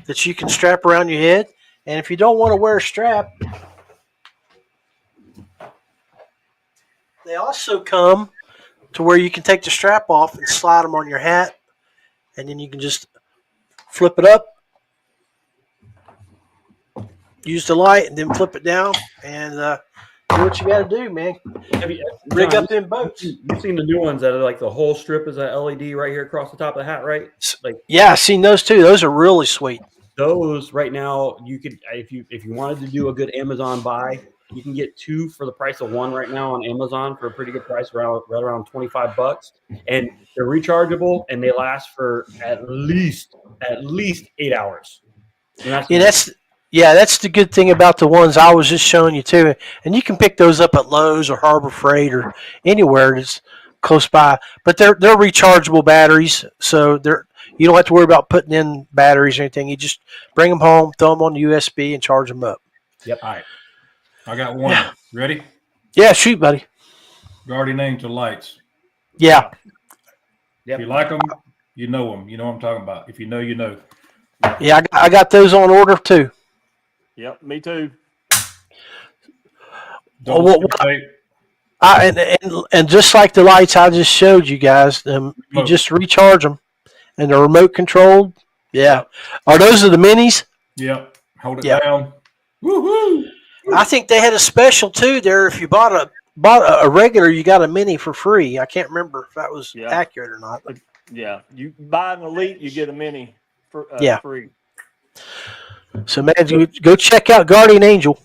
that you can strap around your head. And if you don't want to wear a strap, they also come to where you can take the strap off and slide them on your hat. And then you can just flip it up, use the light, and then flip it down. And do what you got to do, man. Rig up them boats. You've seen the new ones that are like the whole strip is a LED right here across the top of the hat, right? Yeah, I've seen those too. Those are really sweet. Those right now, you could if you wanted to do a good Amazon buy, you can get 2 for the price of 1 right now on Amazon for a pretty good price, right around $25. And they're rechargeable and they last for at least 8 hours. That's the good thing about the ones I was just showing you too. And you can pick those up at Lowe's or Harbor Freight or anywhere that's close by. But they're rechargeable batteries, so you don't have to worry about putting in batteries or anything. You just bring them home, throw them on the USB, and charge them up. Yep. All right. I got one. Yeah. Ready? Yeah, shoot, buddy. You already named the lights. Yeah. If you like them, you know them. You know what I'm talking about. If you know, you know. Yeah, I got those on order too. Yep, me too. Well, Double stick tape. and just like the lights I just showed you guys, you Remote. just recharge them, and they're remote controlled. Yeah, Yep. are those the minis? Yep. Hold it Yeah. down. Woohoo! I think they had a special too there. If you bought a regular, you got a mini for free. I can't remember if that was Yeah. accurate or not. Yeah, you buy an Elite, you get a Mini for Yeah. free. So man, go check out Guardian Angel.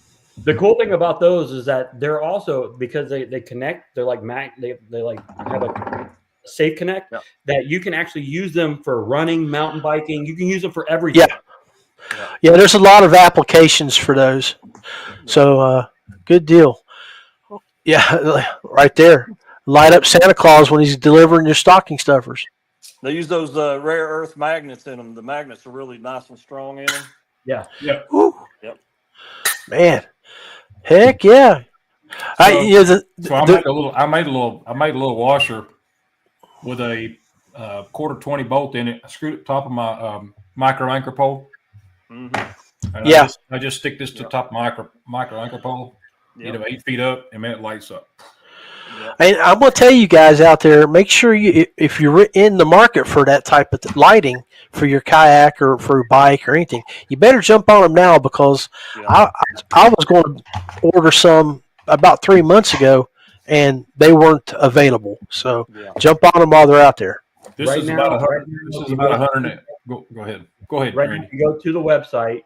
The cool thing about those is that they're also, because they connect, they're like they like have a safe connect, Yep. that you can actually use them for running, mountain biking. You can use them for everything. Yeah, there's a lot of applications for those. So good deal. Yeah, right there. Light up Santa Claus when he's delivering your stocking stuffers. They use those rare earth magnets in them. The magnets are really nice and strong in them. Yeah. Yep. Woo. Yep. Man, heck yeah. So, I made a little washer with a quarter 20 bolt in it. I screwed it top of my micro anchor pole. Mm-hmm. And Yeah. I just stick this to the top of micro anchor pole. Yep. 8 feet up, and man, it lights up. Yep. And I'm going to tell you guys out there, make sure if you're in the market for that type of lighting for your kayak or for your bike or anything, you better jump on them now, because Yeah. I was going to order some about 3 months ago and they weren't available. So Yeah. jump on them while they're out there. This Right is now- about a right hundred. now, This is you about go- 100. Go ahead. Go ahead, Right now, Randy. if you go to the website,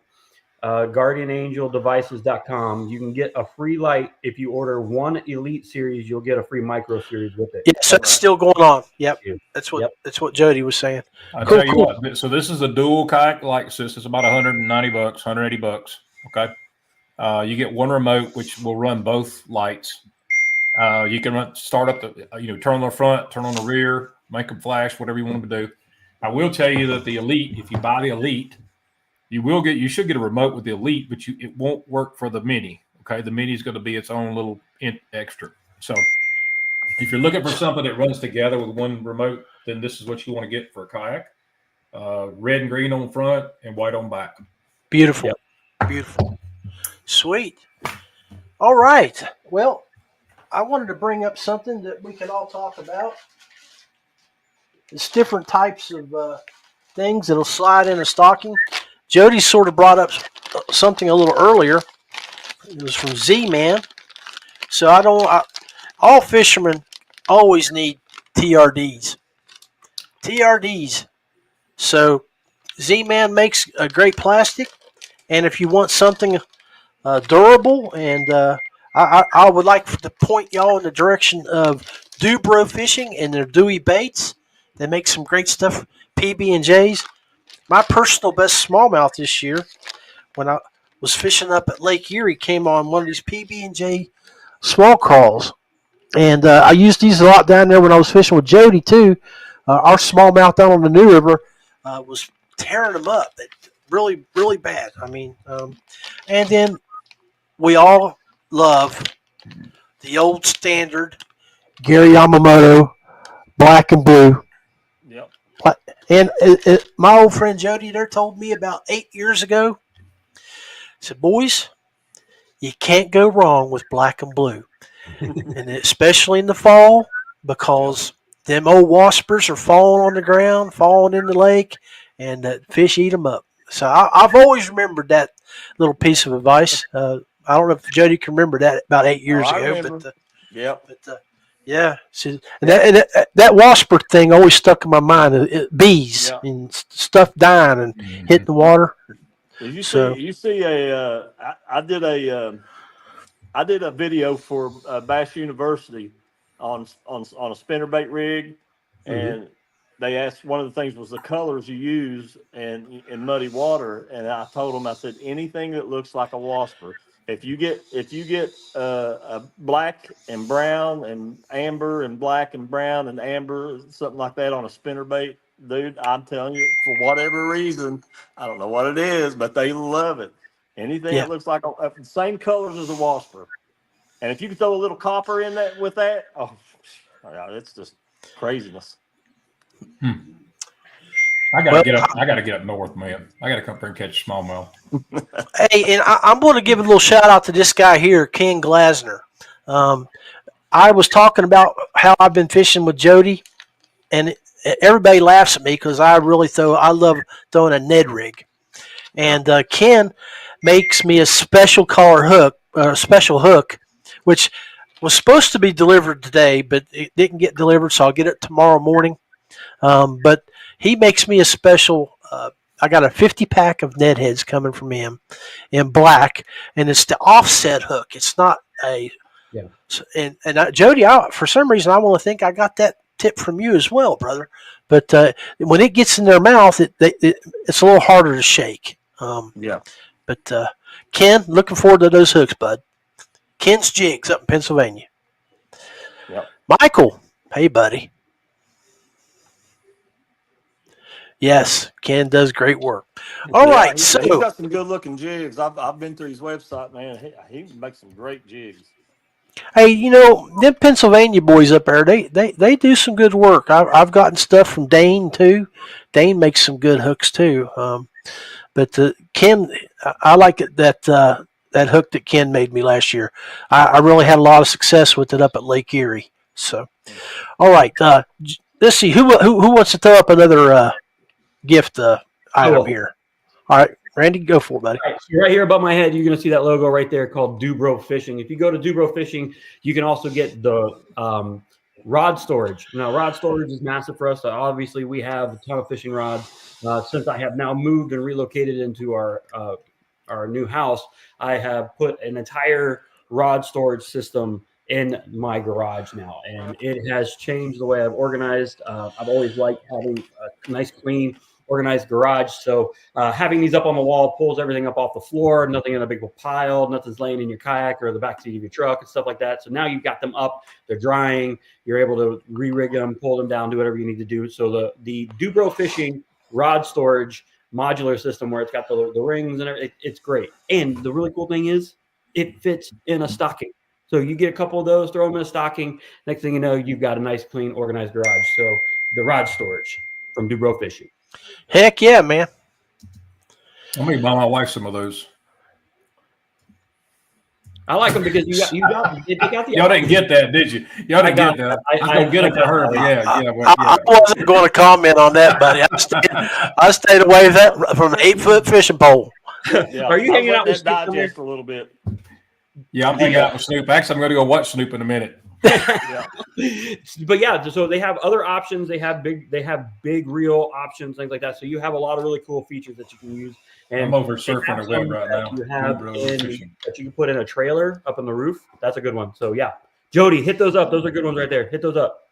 guardianangeldevices.com, you can get a free light. If you order one Elite series, you'll get a free micro series with it. Yeah, so it's still going on. Yep. That's what Yep. that's what Jody was saying. I'll Cool, tell you cool. what. So this is a dual kayak light system. It's about $190, $180. Okay. You get one remote, which will run both lights. You can start up turn on the front, turn on the rear, make them flash, whatever you want them to do. I will tell you that the Elite, if you buy the Elite, you should get a remote with the Elite, but it won't work for the Mini. Okay, the Mini is going to be its own little extra. So if you're looking for something that runs together with one remote, then this is what you want to get for a kayak. Red and green on front and white on back. Beautiful. Beautiful. Sweet. All right. Well, I wanted to bring up something that we can all talk about. It's different types of things that'll slide in a stocking. Jody sort of brought up something a little earlier. It was from Z-Man. So all fishermen always need TRDs. TRDs. So Z-Man makes a great plastic, and if you want something durable, and I would like to point y'all in the direction of DuBro Fishing and their Dewey baits. They make some great stuff, PB&Js. My personal best smallmouth this year, when I was fishing up at Lake Erie, came on one of these PB&J small crawls. And I used these a lot down there when I was fishing with Jody, too. Our smallmouth down on the New River was tearing them up. Really, really bad. I mean, and then we all love the old standard Gary Yamamoto black and blue. Yep. And my old friend Jody there told me about 8 years ago, said, boys, you can't go wrong with black and blue. And especially in the fall, because them old waspers are falling on the ground, falling in the lake, and the fish eat them up. So I've always remembered that little piece of advice. I don't know if Jody can remember that about 8 years I ago. remember. But yeah. See, that wasper thing always stuck in my mind. Bees and stuff dying and hitting the water. Did you see I did a video for Bass University on a spinnerbait rig, and they asked, one of the things was the colors you use in muddy water, and I told them, I said, anything that looks like a wasper. If you get a black and brown and amber and black and brown and amber, something like that on a spinnerbait, dude, I'm telling you, for whatever reason, I don't know what it is, but they love it. Anything that looks like the same colors as a wasper. And if you can throw a little copper in that with that, it's just craziness. I gotta Well, get up. I gotta get up north, man. I gotta come up here and catch smallmouth. hey, and I'm going to give a little shout out to this guy here, Ken Glasner. Um, I was talking about how I've been fishing with Jody, and everybody laughs at me because I love throwing a Ned rig. And Ken makes me a special color hook, special hook, which was supposed to be delivered today, but it didn't get delivered, so I'll get it tomorrow morning. But he makes me a special. I got a 50 pack of Ned heads coming from him in black, and it's the offset hook. It's not a. Yeah. And Jody, for some reason, I want to think I got that tip from you as well, brother. But when it gets in their mouth, it's a little harder to shake. Yeah. But Ken, looking forward to those hooks, bud. Ken's Jigs up in Pennsylvania. Yep. Michael, hey, buddy. Yes, Ken does great work. All right, he's got some good looking jigs. I've been through his website, man. He makes some great jigs. Hey, them Pennsylvania boys up there, they do some good work. I've gotten stuff from Dane too. Dane makes some good hooks too. But Ken, I like it that hook that Ken made me last year. I really had a lot of success with it up at Lake Erie. So, all right, let's see who wants to throw up another gift item here. All right, Randy, go for it, buddy. All right, so right here above my head, you're going to see that logo right there called DuBro Fishing. If you go to DuBro Fishing, you can also get the rod storage. Now, rod storage is massive for us. Obviously, we have a ton of fishing rods. Since I have now moved and relocated into our new house, I have put an entire rod storage system in my garage now, and it has changed the way I've organized. I've always liked having a nice, clean, organized garage. So having these up on the wall pulls everything up off the floor, nothing in a big pile, nothing's laying in your kayak or the back seat of your truck and stuff like that. So now you've got them up, they're drying, you're able to re-rig them, pull them down, do whatever you need to do. So the DuBro Fishing rod storage modular system where it's got the rings and everything, it's great. And the really cool thing is it fits in a stocking. So you get a couple of those, throw them in a stocking. Next thing you know, you've got a nice, clean, organized garage. So the rod storage from DuBro Fishing. Heck yeah, man. I'm going to buy my wife some of those. I like them because you got the. Y'all didn't get that, did you? Y'all didn't get that. I was going to get it for her, but I wasn't going to comment on that, buddy. I stayed away from an 8-foot fishing pole. Yeah. Are you hanging out with Snoop digest for a little bit? Yeah, I'm hanging out with Snoop. Actually, I'm going to go watch Snoop in a minute. Yeah. But yeah, so they have other options. They have big reel options, things like that. So you have a lot of really cool features that you can use. And I'm over surfing the web right now. You have that you can put in a trailer up on the roof. That's a good one. So yeah, Jody, hit those up. Those are good ones right there. Hit those up.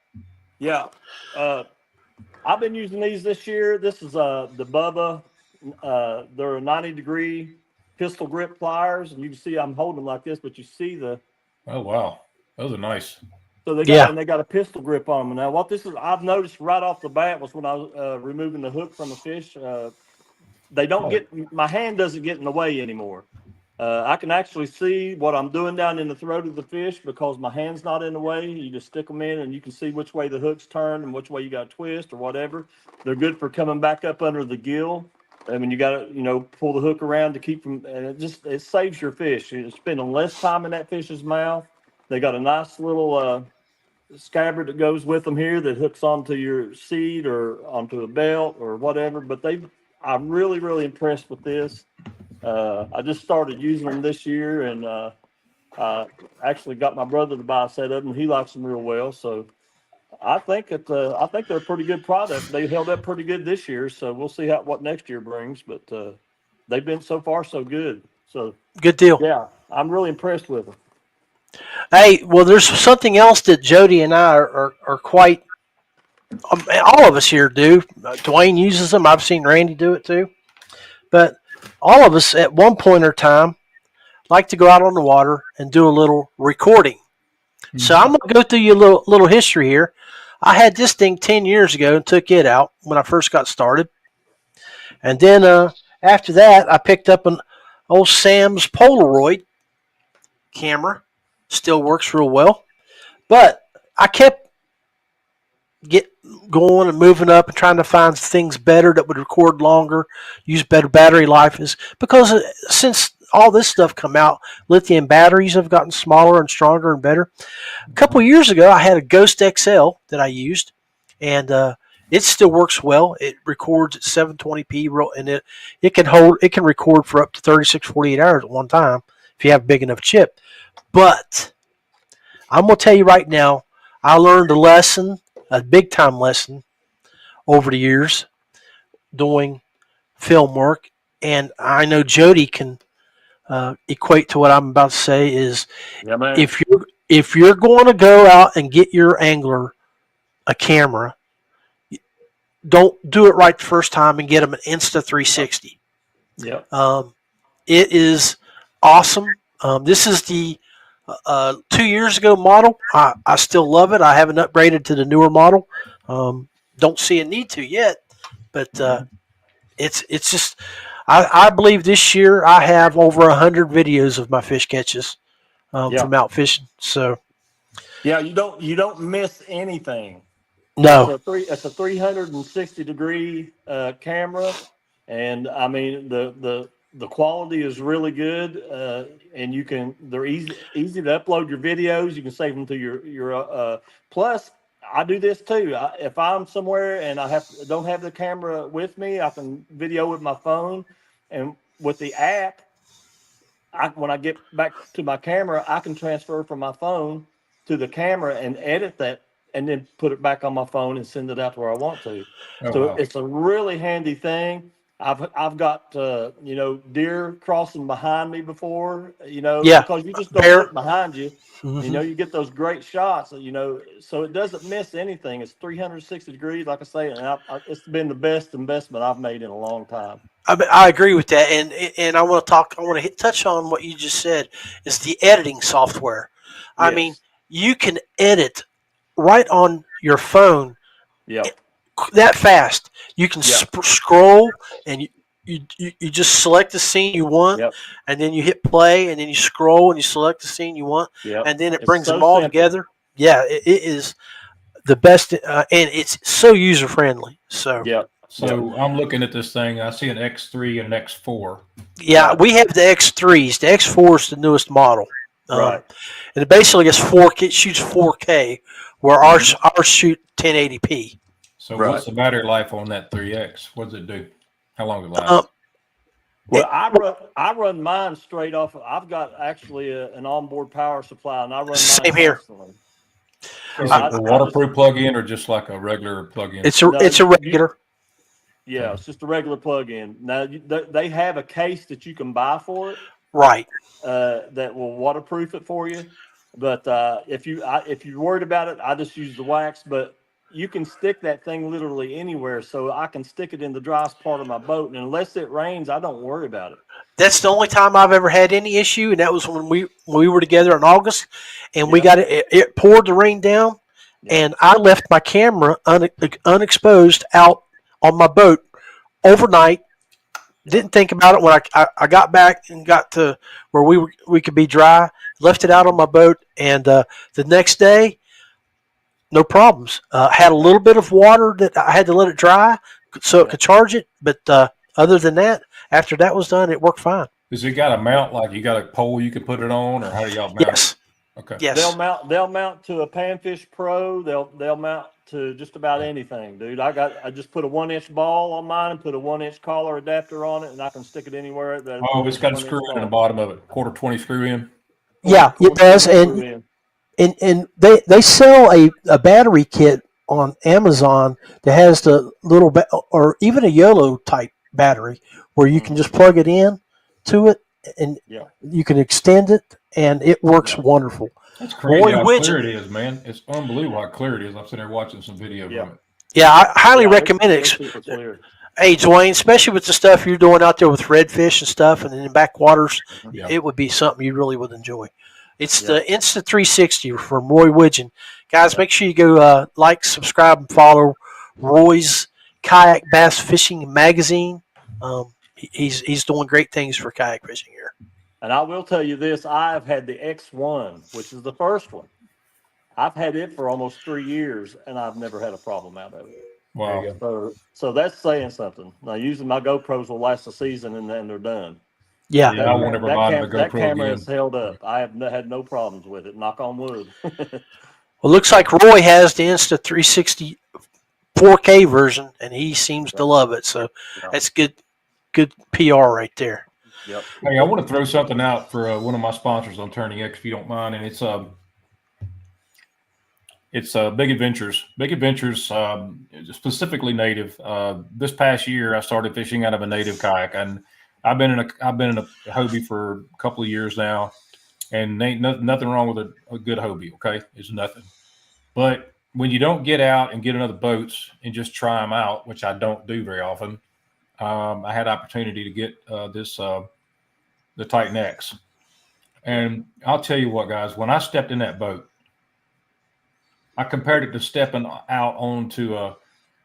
Yeah, I've been using these this year. This is the Bubba. They're 90-degree pistol grip pliers, and you can see I'm holding them like this, but you see the. Oh wow, those are nice. So they got a pistol grip on them. Now, what this is, I've noticed right off the bat was when I was removing the hook from the fish. They don't my hand doesn't get in the way anymore. I can actually see what I'm doing down in the throat of the fish because my hand's not in the way. You just stick them in and you can see which way the hook's turned and which way you got to twist or whatever. They're good for coming back up under the gill. I mean, you got to, pull the hook around to keep them, and it saves your fish. You're spending less time in that fish's mouth. They got a nice little scabbard that goes with them here that hooks onto your seat or onto a belt or whatever. But I'm really, really impressed with this. I just started using them this year, and I actually got my brother to buy a set of them. He likes them real well, so I think they're a pretty good product. They held up pretty good this year, so we'll see what next year brings. But they've been so far so good. So good deal. Yeah, I'm really impressed with them. Hey, well, there's something else that Jody and I are quite. All of us here do. Dwayne uses them. I've seen Randy do it too. But all of us at one point or time like to go out on the water and do a little recording. Mm-hmm. So I'm going to go through you a little history here. I had this thing 10 years ago and took it out when I first got started. And then after that, I picked up an old Sam's Polaroid camera. Still works real well. But I kept get going and moving up and trying to find things better that would record longer, use better battery life, is because since all this stuff come out, lithium batteries have gotten smaller and stronger and better. A couple of years ago, I had a Ghost XL that I used, and it still works well. It records at 720p, and it can record for up to 36, 48 hours at one time if you have a big enough chip. But I'm gonna tell you right now, I learned a big time lesson over the years doing film work, and I know Jody can equate to what I'm about to say. Is Yeah, man. if you're going to go out and get your angler a camera, don't do it right the first time and get them an Insta360. Yeah. It is awesome. This is the 2 years ago model. I still love it. I haven't upgraded to the newer model. Don't see a need to yet, but it's just I believe this year I have over 100 videos of my fish catches from out fishing. So yeah, you don't miss anything. no, It's a 360-degree camera, and I mean the quality is really good, and they're easy to upload your videos. You can save them to your plus. I do this too. If I'm somewhere and I don't have the camera with me, I can video with my phone, and with the app, when I get back to my camera, I can transfer from my phone to the camera and edit that, and then put it back on my phone and send it out to where I want to. So wow. it's a really handy thing. I've got deer crossing behind me before, Yeah. because you just don't Bear. look behind you. Mhm. You get those great shots, so it doesn't miss anything. It's 360 degrees, like I say, and it's been the best investment I've made in a long time. I agree with that, and I want to talk. I want to touch on what you just said. Is the editing software? I mean, Yes. you can edit right on your phone Yep. that fast. You can Yeah. scroll and you just select the scene you want, Yep. and then you hit play, and then you scroll and you select the scene you want, Yep. and then it It's brings so them all simple. together. Yeah, it is the best, and it's so user friendly. So Yep. So I'm looking at this thing. I see an X3 and an X4. yeah, Right. we have the X3s. The X4 is the newest model. Right. And it basically is 4K. It shoots 4K, where ours shoot 1080p. So Right. what's the battery life on that 3X? What does it do? How long does it Um, last? Well, I run mine straight off. I've got actually an onboard power supply, and I run mine Same here. constantly. Is I it a just- waterproof plug-in or just like a regular plug-in? It's No, a regular. Yeah, it's just a regular plug-in. Now they have a case that you can buy for it Right. that will waterproof it for you. But if you're worried about it, I just use the wax. But you can stick that thing literally anywhere, so I can stick it in the driest part of my boat, and unless it rains, I don't worry about it. That's the only time I've ever had any issue, and that was when we were together in August, and we Yeah. got it. It poured the rain down, Yeah. and I left my camera unexposed out on my boat overnight. Didn't think about it when I got back and got to where we could be dry. Left it out on my boat, and the next day, no problems. Had a little bit of water that I had to let it dry so it could charge it, but other than that, after that was done, it worked fine. Does it got a mount, like you got a pole you can put it on, or how do y'all mount Yes. it? Okay. Yes. They'll mount to a Panfish Pro. They'll mount to just about anything, dude. I just put a 1-inch ball on mine and put a 1-inch collar adapter on it, and I can stick it anywhere. Oh, it's got a screw in the bottom of it. Quarter 20 screw in. Yeah, it does, and they sell a battery kit on Amazon that has the little or even a YOLO type battery where you can just plug it in to it and you can extend it, and it works wonderful. That's crazy Roy how Widgeon. clear it is, man. It's unbelievable how clear it is. I'm sitting there watching some video from it. Yeah, I highly recommend it's it. super clear. Hey, Dwayne, especially with the stuff you're doing out there with redfish and stuff, and in the backwaters, Yeah. it would be something you really would enjoy. It's the Insta360 from Roy Widgeon. Guys, make sure you go like, subscribe, and follow Roy's Kayak Bass Fishing Magazine. He's doing great things for kayak fishing here. And I will tell you this: I've had the X1, which is the first one, I've had it for almost 3 years, and I've never had a problem out of it. Wow. So that's saying something. Now, usually my GoPros will last a season, and then they're done. Yeah. Yeah, I won't ever buy the That GoPro camera again. has held up. I have had no problems with it. Knock on wood. Well, looks like Roy has the Insta 360 4K version, and he seems to love it. So that's good PR right there. Yep. Hey, I want to throw something out for one of my sponsors on Turning X, if you don't mind, and it's Big Adventures. Big Adventures, specifically native. This past year, I started fishing out of a native kayak, and I've been in a Hobie for a couple of years now, and ain't nothing wrong with a good Hobie. Okay, it's nothing. But when you don't get out and get another boats and just try them out, which I don't do very often, I had opportunity to get the Titan X, and I'll tell you what, guys, when I stepped in that boat, I compared it to stepping out onto a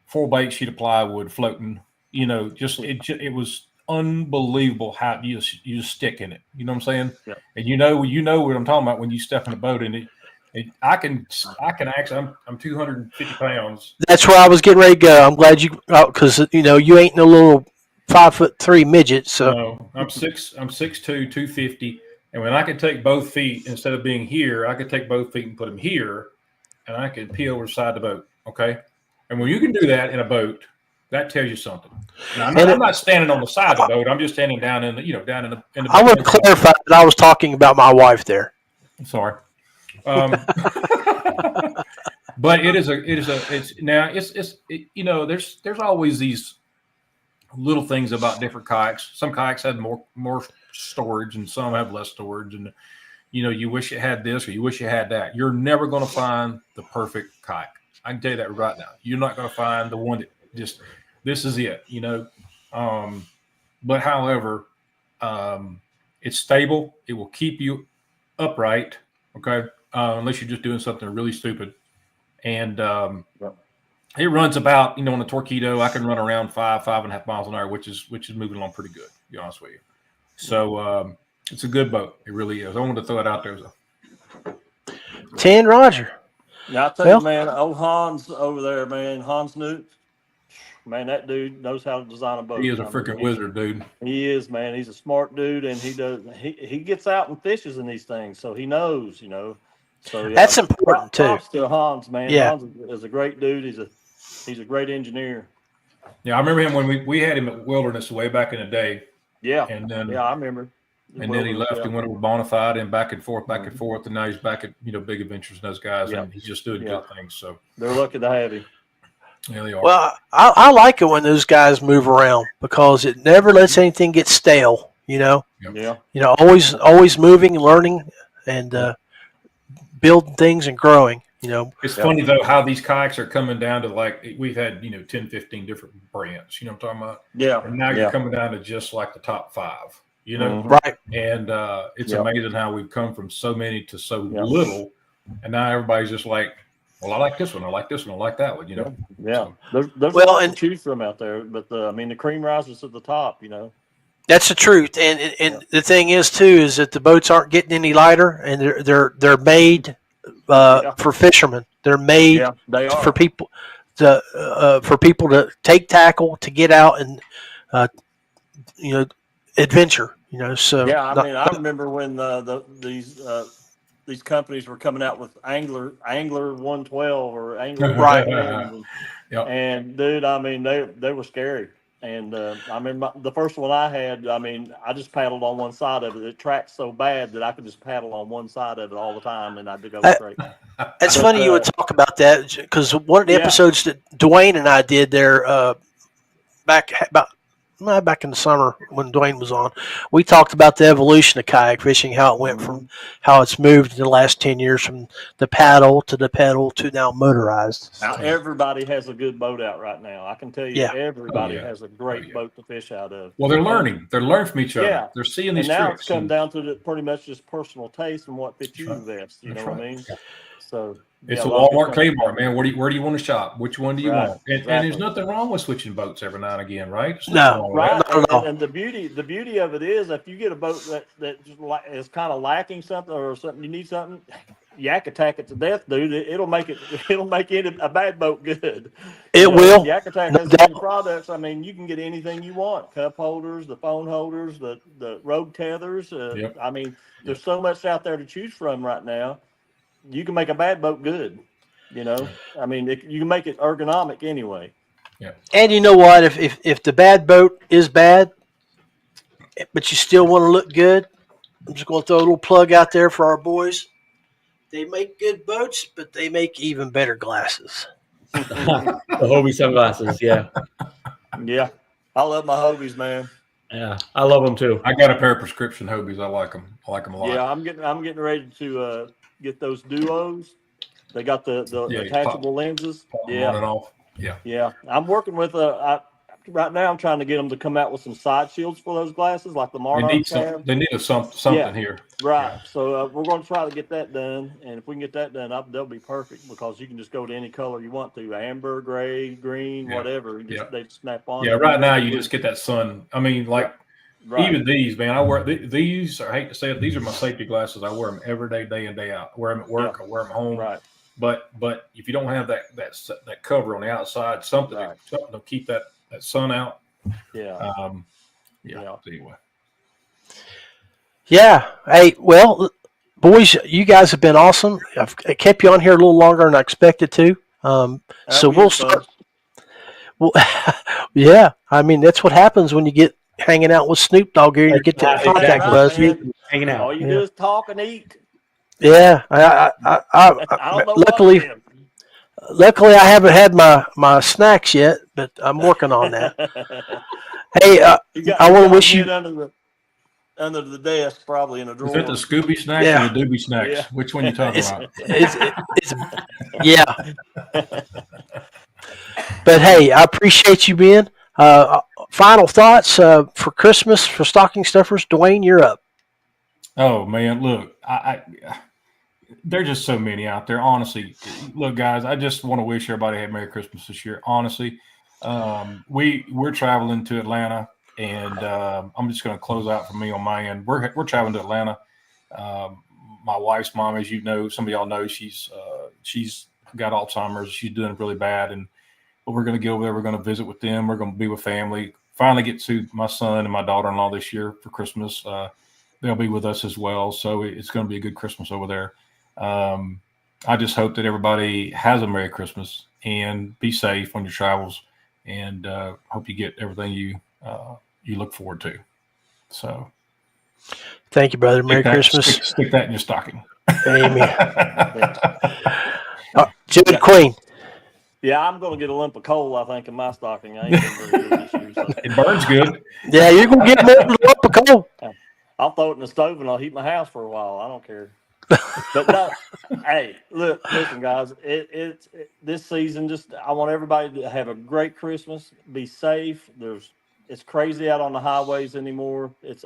4x8 sheet of plywood floating. You know, it was unbelievable how you just stick in it. You know what I'm saying? Yeah. And you know what I'm talking about when you step in a boat, and I can actually, I'm 250 pounds. That's where I was getting ready to go. I'm glad you, because you ain't no little 5'3" midget. So No, I'm 6'2", 250, and when I can take both feet instead of being here, I could take both feet and put them here, and I can pee over the side of the boat. Okay, and when you can do that in a boat, that tells you something. Now, I'm not standing on the side of the boat. I'm just standing down in the down in the. I want to clarify that I was talking about my wife there. I'm sorry. But it's there's always these little things about different kayaks. Some kayaks have more storage, and some have less storage, and you wish it had this or you wish it had that. You're never going to find the perfect kayak. I can tell you that right now. You're not going to find the one that just this is it. But however, it's stable. It will keep you upright. Okay, unless you're just doing something really stupid, and it runs about on a Torpedo. I can run around 5.5 miles an hour, which is moving along pretty good. To be honest with you, so it's a good boat. It really is. I wanted to throw it out there. 10 Roger. Now, I tell you, man, old Hans over there, man, Hans Newt, man, that dude knows how to design a boat. He is a freaking wizard, dude. He is, man. He's a smart dude, and he gets out and fishes in these things, so he knows, So yeah, that's important too. Props to Hans, man. Yeah. Hans is a great dude. He's a great engineer. Yeah, I remember him when we had him at Wilderness way back in the day. Yeah, and then I remember. And then he left and went over Bonafide and back and forth, and now he's back at Big Adventures and those guys, and he's just doing good things. So they're lucky to have him. Yeah, they are. Well, I like it when those guys move around because it never lets anything get stale. Yeah. Always moving, learning, and building things and growing. It's funny though how these kayaks are coming down to we've had 10, 15 different brands. You know what I'm talking about? Yeah. And now you're coming down to just like the top 5. Right. And it's amazing how we've come from so many to so little, and now everybody's just like, well, I like this one, I like this one, I like that one. Yeah. So, there's a lot to choose from out there, but the cream rises at the top. That's the truth, and the thing is too is that the boats aren't getting any lighter, and they're made for fishermen. They're made for people to take tackle, to get out and adventure. So I remember when these companies were coming out with Angler 112 or Angler right, and dude, they were scary. And I remember the first one I had. I just paddled on one side of it. It tracked so bad that I could just paddle on one side of it all the time, and I'd go straight. It's funny you would talk about that because one of the episodes that Dwayne and I did there back in the summer when Dwayne was on, we talked about the evolution of kayak fishing, how it went from how it's moved in the last 10 years from the paddle to now motorized. Now everybody has a good boat out right now. I can tell you, everybody has a great boat to fish out of. Well, they're learning. They're learning from each other. Yeah. They're seeing these tricks. And now tricks. It's come down to pretty much just personal taste and what fits you best. You know what I mean? So it's a Walmart, Kmart, man. Where do you want to shop? Which one do you want? And there's nothing wrong with switching boats every now and again, right? No, right. And the beauty of it is, if you get a boat that is kind of lacking something or something, you need something, yak attack it to death, dude. It'll make a bad boat good. It will. Yak attack No has so many doubt. products. I mean, you can get anything you want: cup holders, the phone holders, the rogue tethers. Yep. I mean, there's so much out there to choose from right now. You can make a bad boat good. I mean, you can make it ergonomic anyway. Yeah. And you know what? If the bad boat is bad, but you still want to look good, I'm just going to throw a little plug out there for our boys. They make good boats, but they make even better glasses. The Hobie sunglasses, yeah. Yeah, I love my Hobies, man. Yeah, I love them too. I got a pair of prescription Hobies. I like them. I like them a lot. Yeah, I'm getting ready to get those duos. They got the attachable lenses. On and off. Yeah. Yeah. I'm working with right now. I'm trying to get them to come out with some side shields for those glasses, like the Monarch have. They need something here. Right. Yeah. So we're going to try to get that done, and if we can get that done, they'll be perfect because you can just go to any color you want to: amber, gray, green, whatever. They snap on. Yeah. Right now, you just get that sun. I mean, like. Right. Even these, man, I wear these. I hate to say it, these are my safety glasses. I wear them every day in, day out. I wear them at work. I wear them at home. Right. But if you don't have that cover on the outside, something to keep that sun out. Yeah. Anyway. Yeah. Hey, well, boys, you guys have been awesome. I've kept you on here a little longer than I expected to. So we'll start. Well, yeah. I mean, that's what happens when you get hanging out with Snoop Dogg here. You get that contact buzz. Hanging out. All you do is talk and eat. Yeah. I don't know Luckily, I haven't had my snacks yet, but I'm working on that. Hey, I want to wish you under the desk, probably in a drawer. Is that the Scooby snacks or the Doobie snacks? Yeah. Which one you talking about? Yeah. But hey, I appreciate you being. Final thoughts for Christmas for stocking stuffers. Dwayne, you're up. Oh man, look, there's just so many out there. Honestly, look, guys, I just want to wish everybody a Merry Christmas this year. Honestly, we're traveling to Atlanta, and I'm just going to close out for me on my end. We're traveling to Atlanta. My wife's mom, as you know, some of y'all know, she's got Alzheimer's. She's doing really bad, but we're going to go over there. We're going to visit with them. We're going to be with family. Finally get to my son and my daughter-in-law this year for Christmas. They'll be with us as well. So it's going to be a good Christmas over there. I just hope that everybody has a Merry Christmas and be safe on your travels, and hope you get everything you look forward to. So thank you, brother. Merry Christmas. Stick that in your stocking. Amen. Jody Queen. Yeah, I'm going to get a lump of coal, I think, in my stocking. I ain't very good this year, so. It burns good. Yeah, you're going to get more than a lump of coal. I'll throw it in the stove and I'll heat my house for a while. I don't care. But no, hey, listen, guys. It's this season. I want everybody to have a great Christmas. Be safe. It's crazy out on the highways anymore. It's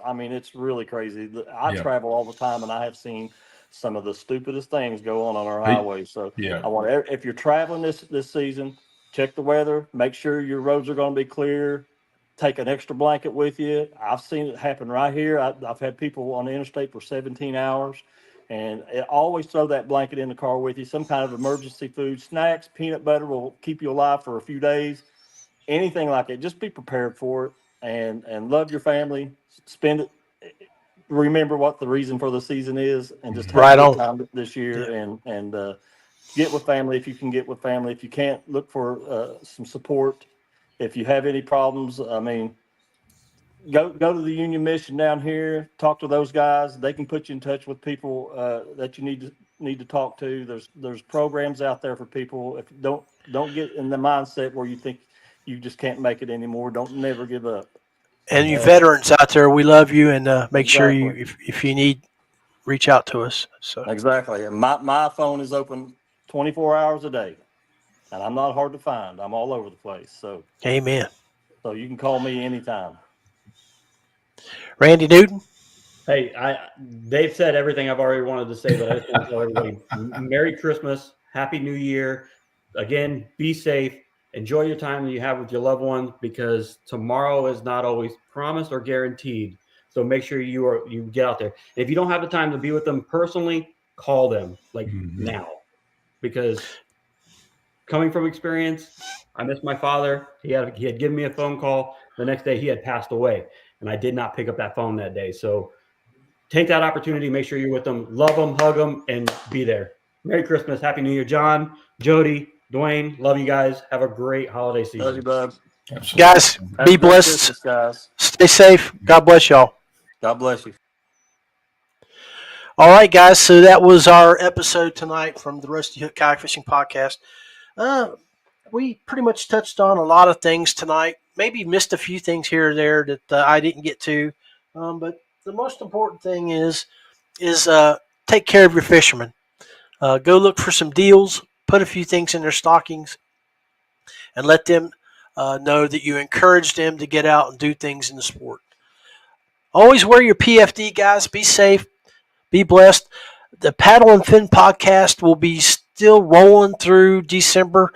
really crazy. I travel all the time, and I have seen some of the stupidest things go on our highways. So I want if you're traveling this season, check the weather. Make sure your roads are going to be clear. Take an extra blanket with you. I've seen it happen right here. I've had people on the interstate for 17 hours. And always throw that blanket in the car with you. Some kind of emergency food, snacks, peanut butter will keep you alive for a few days. Anything like it, just be prepared for it and love your family. Spend it. Remember what the reason for the season is, and just have a good time this year. And get with family if you can get with family. If you can't, look for some support. If you have any problems, Go to the Union Mission down here. Talk to those guys. They can put you in touch with people that you need to talk to. There's programs out there for people. If don't get in the mindset where you think you just can't make it anymore. Don't never give up. And you veterans out there, we love you, and make sure you if you need, reach out to us. So exactly. And my phone is open 24 hours a day, and I'm not hard to find. I'm all over the place. So amen. So you can call me anytime. Randy Newton. Hey, they've said everything I've already wanted to say, but I just want to tell everybody Merry Christmas, Happy New Year. Again, be safe. Enjoy your time that you have with your loved ones, because tomorrow is not always promised or guaranteed. So make sure you get out there. If you don't have the time to be with them personally, call them like now, because coming from experience, I miss my father. He had given me a phone call. The next day he had passed away, and I did not pick up that phone that day. So take that opportunity. Make sure you're with them. Love them, hug them, and be there. Merry Christmas. Happy New Year, John, Jody, Dwayne. Love you guys. Have a great holiday season. Love you, bud. Absolutely. Guys, Have be a great blessed. Christmas, guys. Stay safe. God bless y'all. God bless you. All right, guys. So that was our episode tonight from the Rusty Hook Kayak Fishing Podcast. We pretty much touched on a lot of things tonight. Maybe missed a few things here or there that I didn't get to. But the most important thing is take care of your fishermen. Go look for some deals. Put a few things in their stockings, and let them know that you encourage them to get out and do things in the sport. Always wear your PFD, guys. Be safe. Be blessed. The Paddle and Fin podcast will be still rolling through December.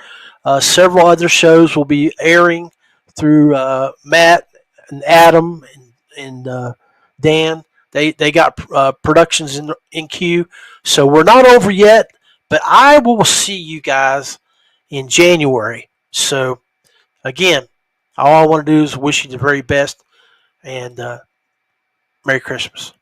Several other shows will be airing through Matt and Adam and Dan. They got productions in queue. So we're not over yet, but I will see you guys in January. So again, all I want to do is wish you the very best and Merry Christmas.